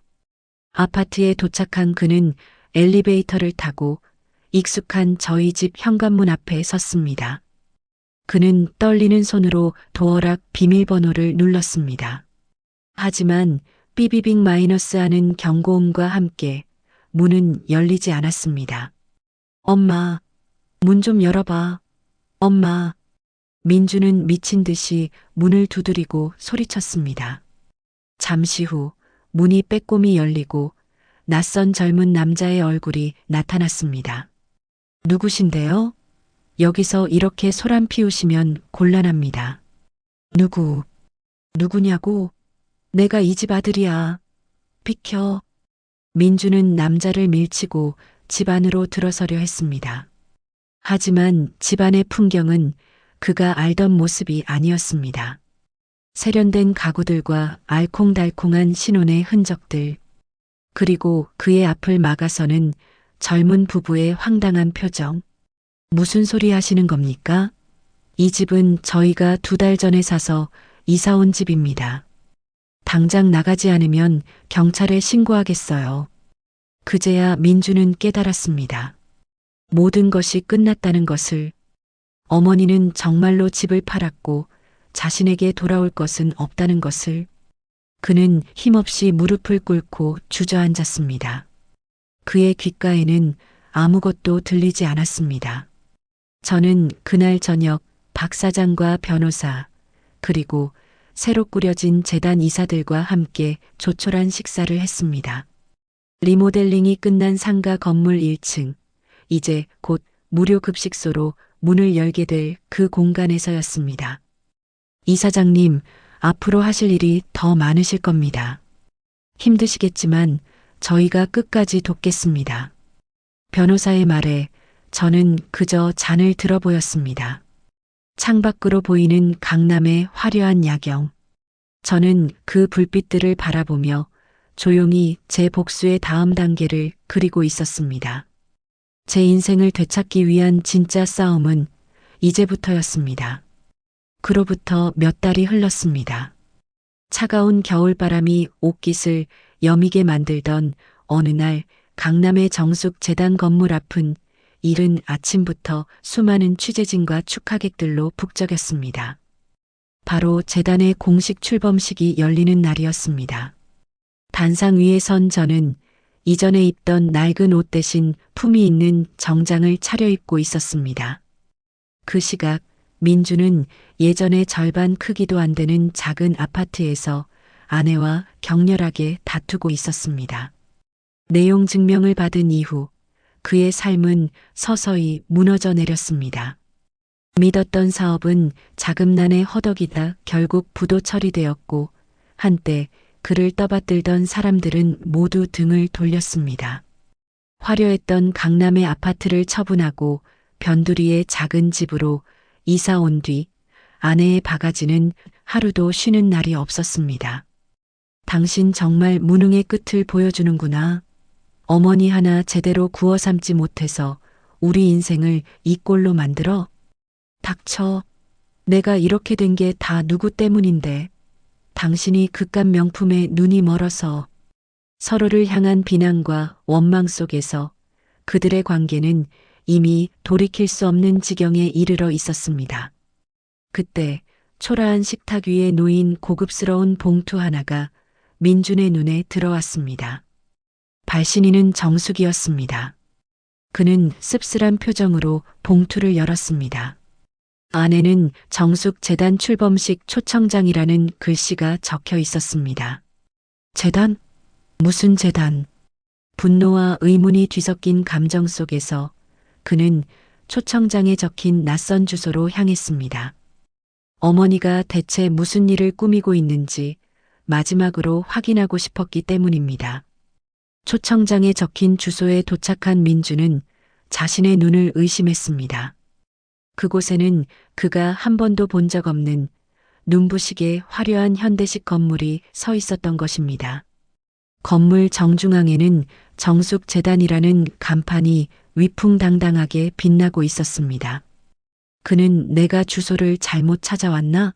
아파트에 도착한 그는 엘리베이터를 타고 익숙한 저희 집 현관문 앞에 섰습니다. 그는 떨리는 손으로 도어락 비밀번호를 눌렀습니다. 하지만 삐비빅 마이너스 하는 경고음과 함께 문은 열리지 않았습니다. 엄마, 문 좀 열어봐. 엄마. 민주는 미친 듯이 문을 두드리고 소리쳤습니다. 잠시 후 문이 빼꼼히 열리고 낯선 젊은 남자의 얼굴이 나타났습니다. 누구신데요? 여기서 이렇게 소란 피우시면 곤란합니다. 누구냐고? 내가 이 집 아들이야. 비켜. 민주는 남자를 밀치고 집 안으로 들어서려 했습니다. 하지만 집안의 풍경은 그가 알던 모습이 아니었습니다. 세련된 가구들과 알콩달콩한 신혼의 흔적들, 그리고 그의 앞을 막아서는 젊은 부부의 황당한 표정. 무슨 소리 하시는 겁니까? 이 집은 저희가 2달 전에 사서 이사 온 집입니다. 당장 나가지 않으면 경찰에 신고하겠어요. 그제야 민주는 깨달았습니다. 모든 것이 끝났다는 것을. 어머니는 정말로 집을 팔았고 자신에게 돌아올 것은 없다는 것을. 그는 힘없이 무릎을 꿇고 주저앉았습니다. 그의 귓가에는 아무것도 들리지 않았습니다. 저는 그날 저녁 박 사장과 변호사, 그리고 새로 꾸려진 재단 이사들과 함께 조촐한 식사를 했습니다. 리모델링이 끝난 상가 건물 1층, 이제 곧 무료 급식소로 문을 열게 될 그 공간에서였습니다. 이사장님, 앞으로 하실 일이 더 많으실 겁니다. 힘드시겠지만 저희가 끝까지 돕겠습니다. 변호사의 말에 저는 그저 잔을 들어 보였습니다. 창밖으로 보이는 강남의 화려한 야경. 저는 그 불빛들을 바라보며 조용히 제 복수의 다음 단계를 그리고 있었습니다. 제 인생을 되찾기 위한 진짜 싸움은 이제부터였습니다. 그로부터 몇 달이 흘렀습니다. 차가운 겨울바람이 옷깃을 여미게 만들던 어느 날 강남의 정숙재단 건물 앞은 이른 아침부터 수많은 취재진과 축하객들로 북적였습니다. 바로 재단의 공식 출범식이 열리는 날이었습니다. 단상 위에 선 저는 이전에 입던 낡은 옷 대신 품위 있는 정장을 차려입고 있었습니다. 그 시각 민주는 예전의 절반 크기도 안 되는 작은 아파트에서 아내와 격렬하게 다투고 있었습니다. 내용 증명을 받은 이후 그의 삶은 서서히 무너져 내렸습니다. 믿었던 사업은 자금난에 허덕이다 결국 부도 처리되었고 한때 그를 떠받들던 사람들은 모두 등을 돌렸습니다. 화려했던 강남의 아파트를 처분하고 변두리의 작은 집으로 이사 온 뒤 아내의 바가지는 하루도 쉬는 날이 없었습니다. 당신 정말 무능의 끝을 보여주는구나. 어머니 하나 제대로 구워 삶지 못해서 우리 인생을 이 꼴로 만들어? 닥쳐. 내가 이렇게 된 게 다 누구 때문인데. 당신이 그깟 명품에 눈이 멀어서. 서로를 향한 비난과 원망 속에서 그들의 관계는 이미 돌이킬 수 없는 지경에 이르러 있었습니다. 그때 초라한 식탁 위에 놓인 고급스러운 봉투 하나가 민준의 눈에 들어왔습니다. 발신인은 정숙이었습니다. 그는 씁쓸한 표정으로 봉투를 열었습니다. 안에는 정숙 재단 출범식 초청장이라는 글씨가 적혀 있었습니다. 재단? 무슨 재단? 분노와 의문이 뒤섞인 감정 속에서 그는 초청장에 적힌 낯선 주소로 향했습니다. 어머니가 대체 무슨 일을 꾸미고 있는지 마지막으로 확인하고 싶었기 때문입니다. 초청장에 적힌 주소에 도착한 민주는 자신의 눈을 의심했습니다. 그곳에는 그가 한 번도 본 적 없는 눈부시게 화려한 현대식 건물이 서 있었던 것입니다. 건물 정중앙에는 정숙재단이라는 간판이 위풍당당하게 빛나고 있었습니다. 그는 내가 주소를 잘못 찾아왔나?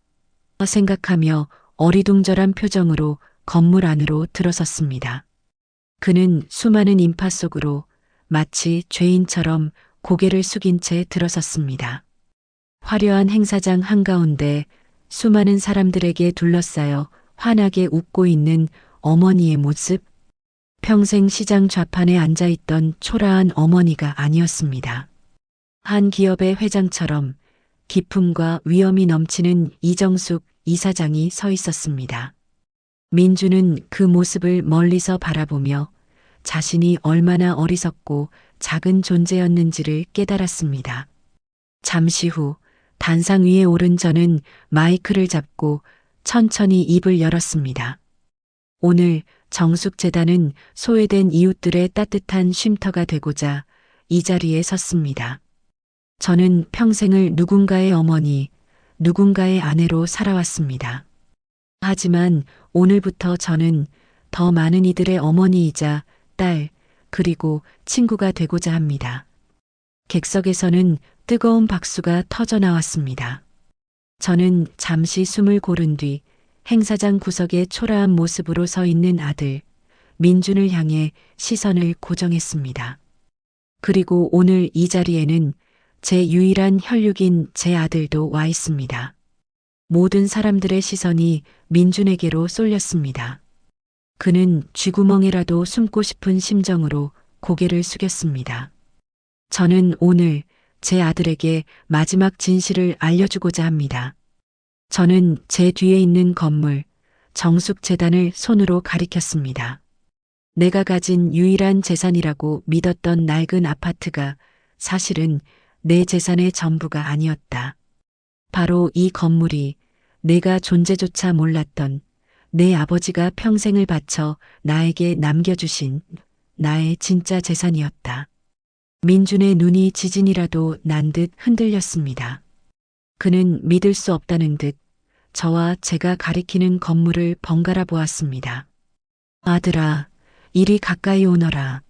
생각하며 어리둥절한 표정으로 건물 안으로 들어섰습니다. 그는 수많은 인파 속으로 마치 죄인처럼 고개를 숙인 채 들어섰습니다. 화려한 행사장 한가운데 수많은 사람들에게 둘러싸여 환하게 웃고 있는 어머니의 모습. 평생 시장 좌판에 앉아있던 초라한 어머니가 아니었습니다. 한 기업의 회장처럼 기품과 위엄이 넘치는 이정숙 이사장이 서 있었습니다. 민주는 그 모습을 멀리서 바라보며 자신이 얼마나 어리석고 작은 존재였는지를 깨달았습니다. 잠시 후 단상 위에 오른 저는 마이크를 잡고 천천히 입을 열었습니다. 오늘 정숙재단은 소외된 이웃들의 따뜻한 쉼터가 되고자 이 자리에 섰습니다. 저는 평생을 누군가의 어머니, 누군가의 아내로 살아왔습니다. 하지만 오늘부터 저는 더 많은 이들의 어머니이자 딸, 그리고 친구가 되고자 합니다. 객석에서는 뜨거운 박수가 터져 나왔습니다. 저는 잠시 숨을 고른 뒤 행사장 구석에 초라한 모습으로 서 있는 아들, 민준을 향해 시선을 고정했습니다. 그리고 오늘 이 자리에는 제 유일한 혈육인 제 아들도 와 있습니다. 모든 사람들의 시선이 민준에게로 쏠렸습니다. 그는 쥐구멍이라도 숨고 싶은 심정으로 고개를 숙였습니다. 저는 오늘 제 아들에게 마지막 진실을 알려주고자 합니다. 저는 제 뒤에 있는 건물, 정숙재단을 손으로 가리켰습니다. 내가 가진 유일한 재산이라고 믿었던 낡은 아파트가 사실은 내 재산의 전부가 아니었다. 바로 이 건물이 내가 존재조차 몰랐던 내 아버지가 평생을 바쳐 나에게 남겨주신 나의 진짜 재산이었다. 민준의 눈이 지진이라도 난 듯 흔들렸습니다. 그는 믿을 수 없다는 듯 저와 제가 가리키는 건물을 번갈아 보았습니다. 아들아, 이리 가까이 오너라.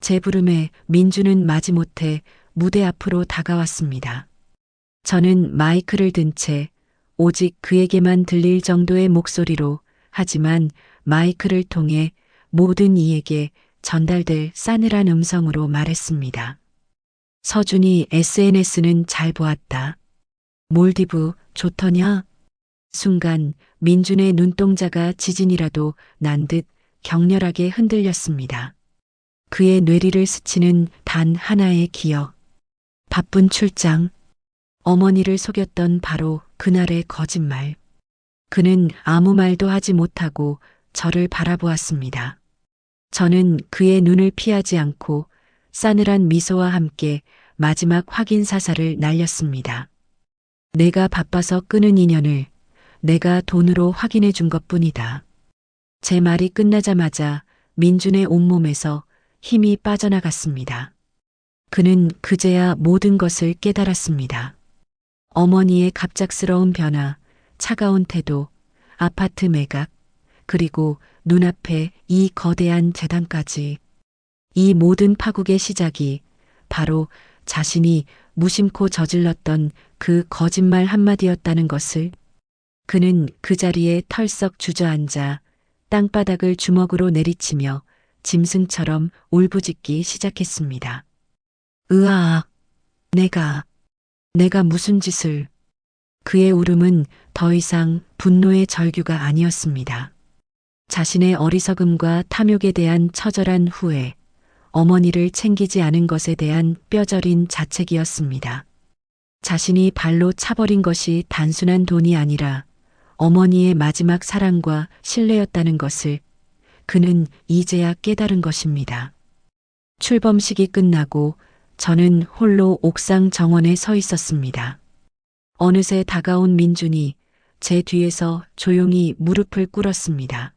제 부름에 민주는 마지못해 무대 앞으로 다가왔습니다. 저는 마이크를 든 채 오직 그에게만 들릴 정도의 목소리로, 하지만 마이크를 통해 모든 이에게 전달될 싸늘한 음성으로 말했습니다. 서준이 SNS는 잘 보았다. 몰디브 좋더냐? 순간 민준의 눈동자가 지진이라도 난 듯 격렬하게 흔들렸습니다. 그의 뇌리를 스치는 단 하나의 기억. 바쁜 출장. 어머니를 속였던 바로 그날의 거짓말. 그는 아무 말도 하지 못하고 저를 바라보았습니다. 저는 그의 눈을 피하지 않고 싸늘한 미소와 함께 마지막 확인 사살을 날렸습니다. 내가 바빠서 끄는 인연을 내가 돈으로 확인해 준 것뿐이다. 제 말이 끝나자마자 민준의 온몸에서 힘이 빠져나갔습니다. 그는 그제야 모든 것을 깨달았습니다. 어머니의 갑작스러운 변화, 차가운 태도, 아파트 매각, 그리고 눈앞에 이 거대한 재단까지. 이 모든 파국의 시작이 바로 자신이 무심코 저질렀던 그 거짓말 한마디였다는 것을. 그는 그 자리에 털썩 주저앉아 땅바닥을 주먹으로 내리치며 짐승처럼 울부짖기 시작했습니다. 으아, 내가 무슨 짓을. 그의 울음은 더 이상 분노의 절규가 아니었습니다. 자신의 어리석음과 탐욕에 대한 처절한 후회, 어머니를 챙기지 않은 것에 대한 뼈저린 자책이었습니다. 자신이 발로 차버린 것이 단순한 돈이 아니라 어머니의 마지막 사랑과 신뢰였다는 것을 그는 이제야 깨달은 것입니다. 출범식이 끝나고 저는 홀로 옥상 정원에 서 있었습니다. 어느새 다가온 민준이 제 뒤에서 조용히 무릎을 꿇었습니다.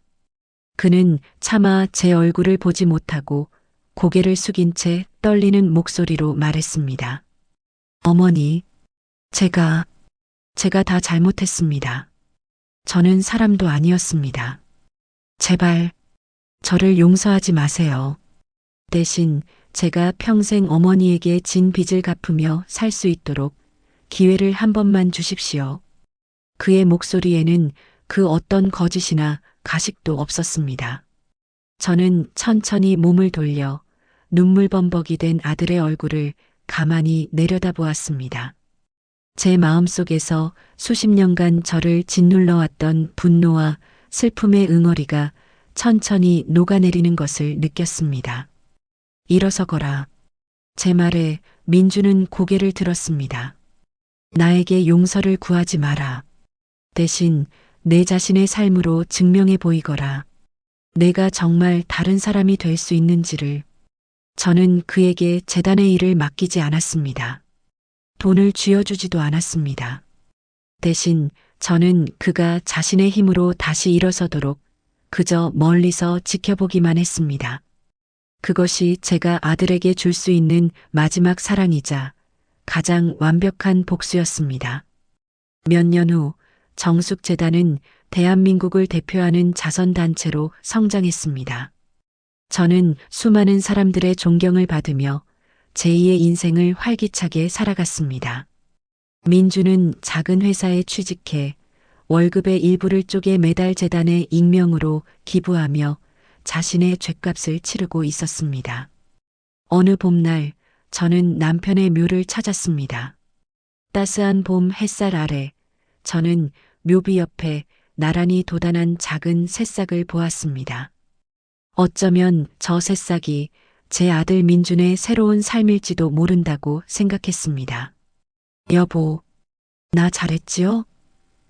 그는 차마 제 얼굴을 보지 못하고 고개를 숙인 채 떨리는 목소리로 말했습니다. 어머니, 제가 다 잘못했습니다. 저는 사람도 아니었습니다. 제발 저를 용서하지 마세요. 대신 제가 평생 어머니에게 진 빚을 갚으며 살 수 있도록 기회를 한 번만 주십시오. 그의 목소리에는 그 어떤 거짓이나 가식도 없었습니다. 저는 천천히 몸을 돌려 눈물범벅이 된 아들의 얼굴을 가만히 내려다보았습니다. 제 마음속에서 수십 년간 저를 짓눌러왔던 분노와 슬픔의 응어리가 천천히 녹아내리는 것을 느꼈습니다. 일어서거라. 제 말에 민주는 고개를 들었습니다. 나에게 용서를 구하지 마라. 대신 내 자신의 삶으로 증명해 보이거라. 내가 정말 다른 사람이 될 수 있는지를. 저는 그에게 재단의 일을 맡기지 않았습니다. 돈을 쥐어주지도 않았습니다. 대신 저는 그가 자신의 힘으로 다시 일어서도록 그저 멀리서 지켜보기만 했습니다. 그것이 제가 아들에게 줄 수 있는 마지막 사랑이자 가장 완벽한 복수였습니다. 몇 년 후 정숙재단은 대한민국을 대표하는 자선단체로 성장했습니다. 저는 수많은 사람들의 존경을 받으며 제2의 인생을 활기차게 살아갔습니다. 민주는 작은 회사에 취직해 월급의 일부를 쪼개 매달 재단에 익명으로 기부하며 자신의 죗값을 치르고 있었습니다. 어느 봄날 저는 남편의 묘를 찾았습니다. 따스한 봄 햇살 아래 저는 묘비 옆에 나란히 돋아난 작은 새싹을 보았습니다. 어쩌면 저 새싹이 제 아들 민준의 새로운 삶일지도 모른다고 생각했습니다. 여보, 나 잘했지요?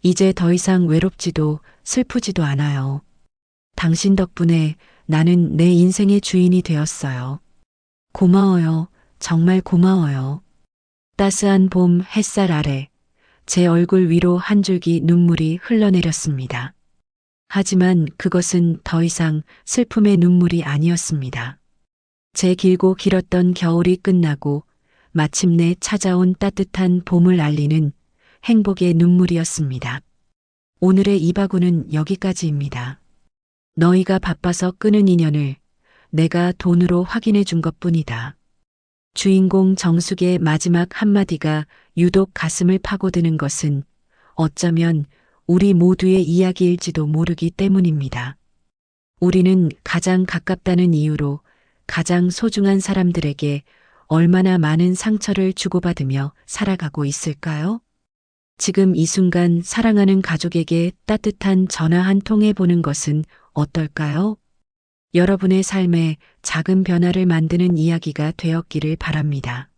이제 더 이상 외롭지도 슬프지도 않아요. 당신 덕분에 나는 내 인생의 주인이 되었어요. 고마워요. 정말 고마워요. 따스한 봄 햇살 아래 제 얼굴 위로 한 줄기 눈물이 흘러내렸습니다. 하지만 그것은 더 이상 슬픔의 눈물이 아니었습니다. 제 길고 길었던 겨울이 끝나고 마침내 찾아온 따뜻한 봄을 알리는 행복의 눈물이었습니다. 오늘의 이바구는 여기까지입니다. 너희가 바빠서 끄는 인연을 내가 돈으로 확인해 준 것뿐이다. 주인공 정숙의 마지막 한마디가 유독 가슴을 파고드는 것은 어쩌면 우리 모두의 이야기일지도 모르기 때문입니다. 우리는 가장 가깝다는 이유로 가장 소중한 사람들에게 얼마나 많은 상처를 주고받으며 살아가고 있을까요? 지금 이 순간 사랑하는 가족에게 따뜻한 전화 한 통 해보는 것은 어떨까요? 여러분의 삶에 작은 변화를 만드는 이야기가 되었기를 바랍니다.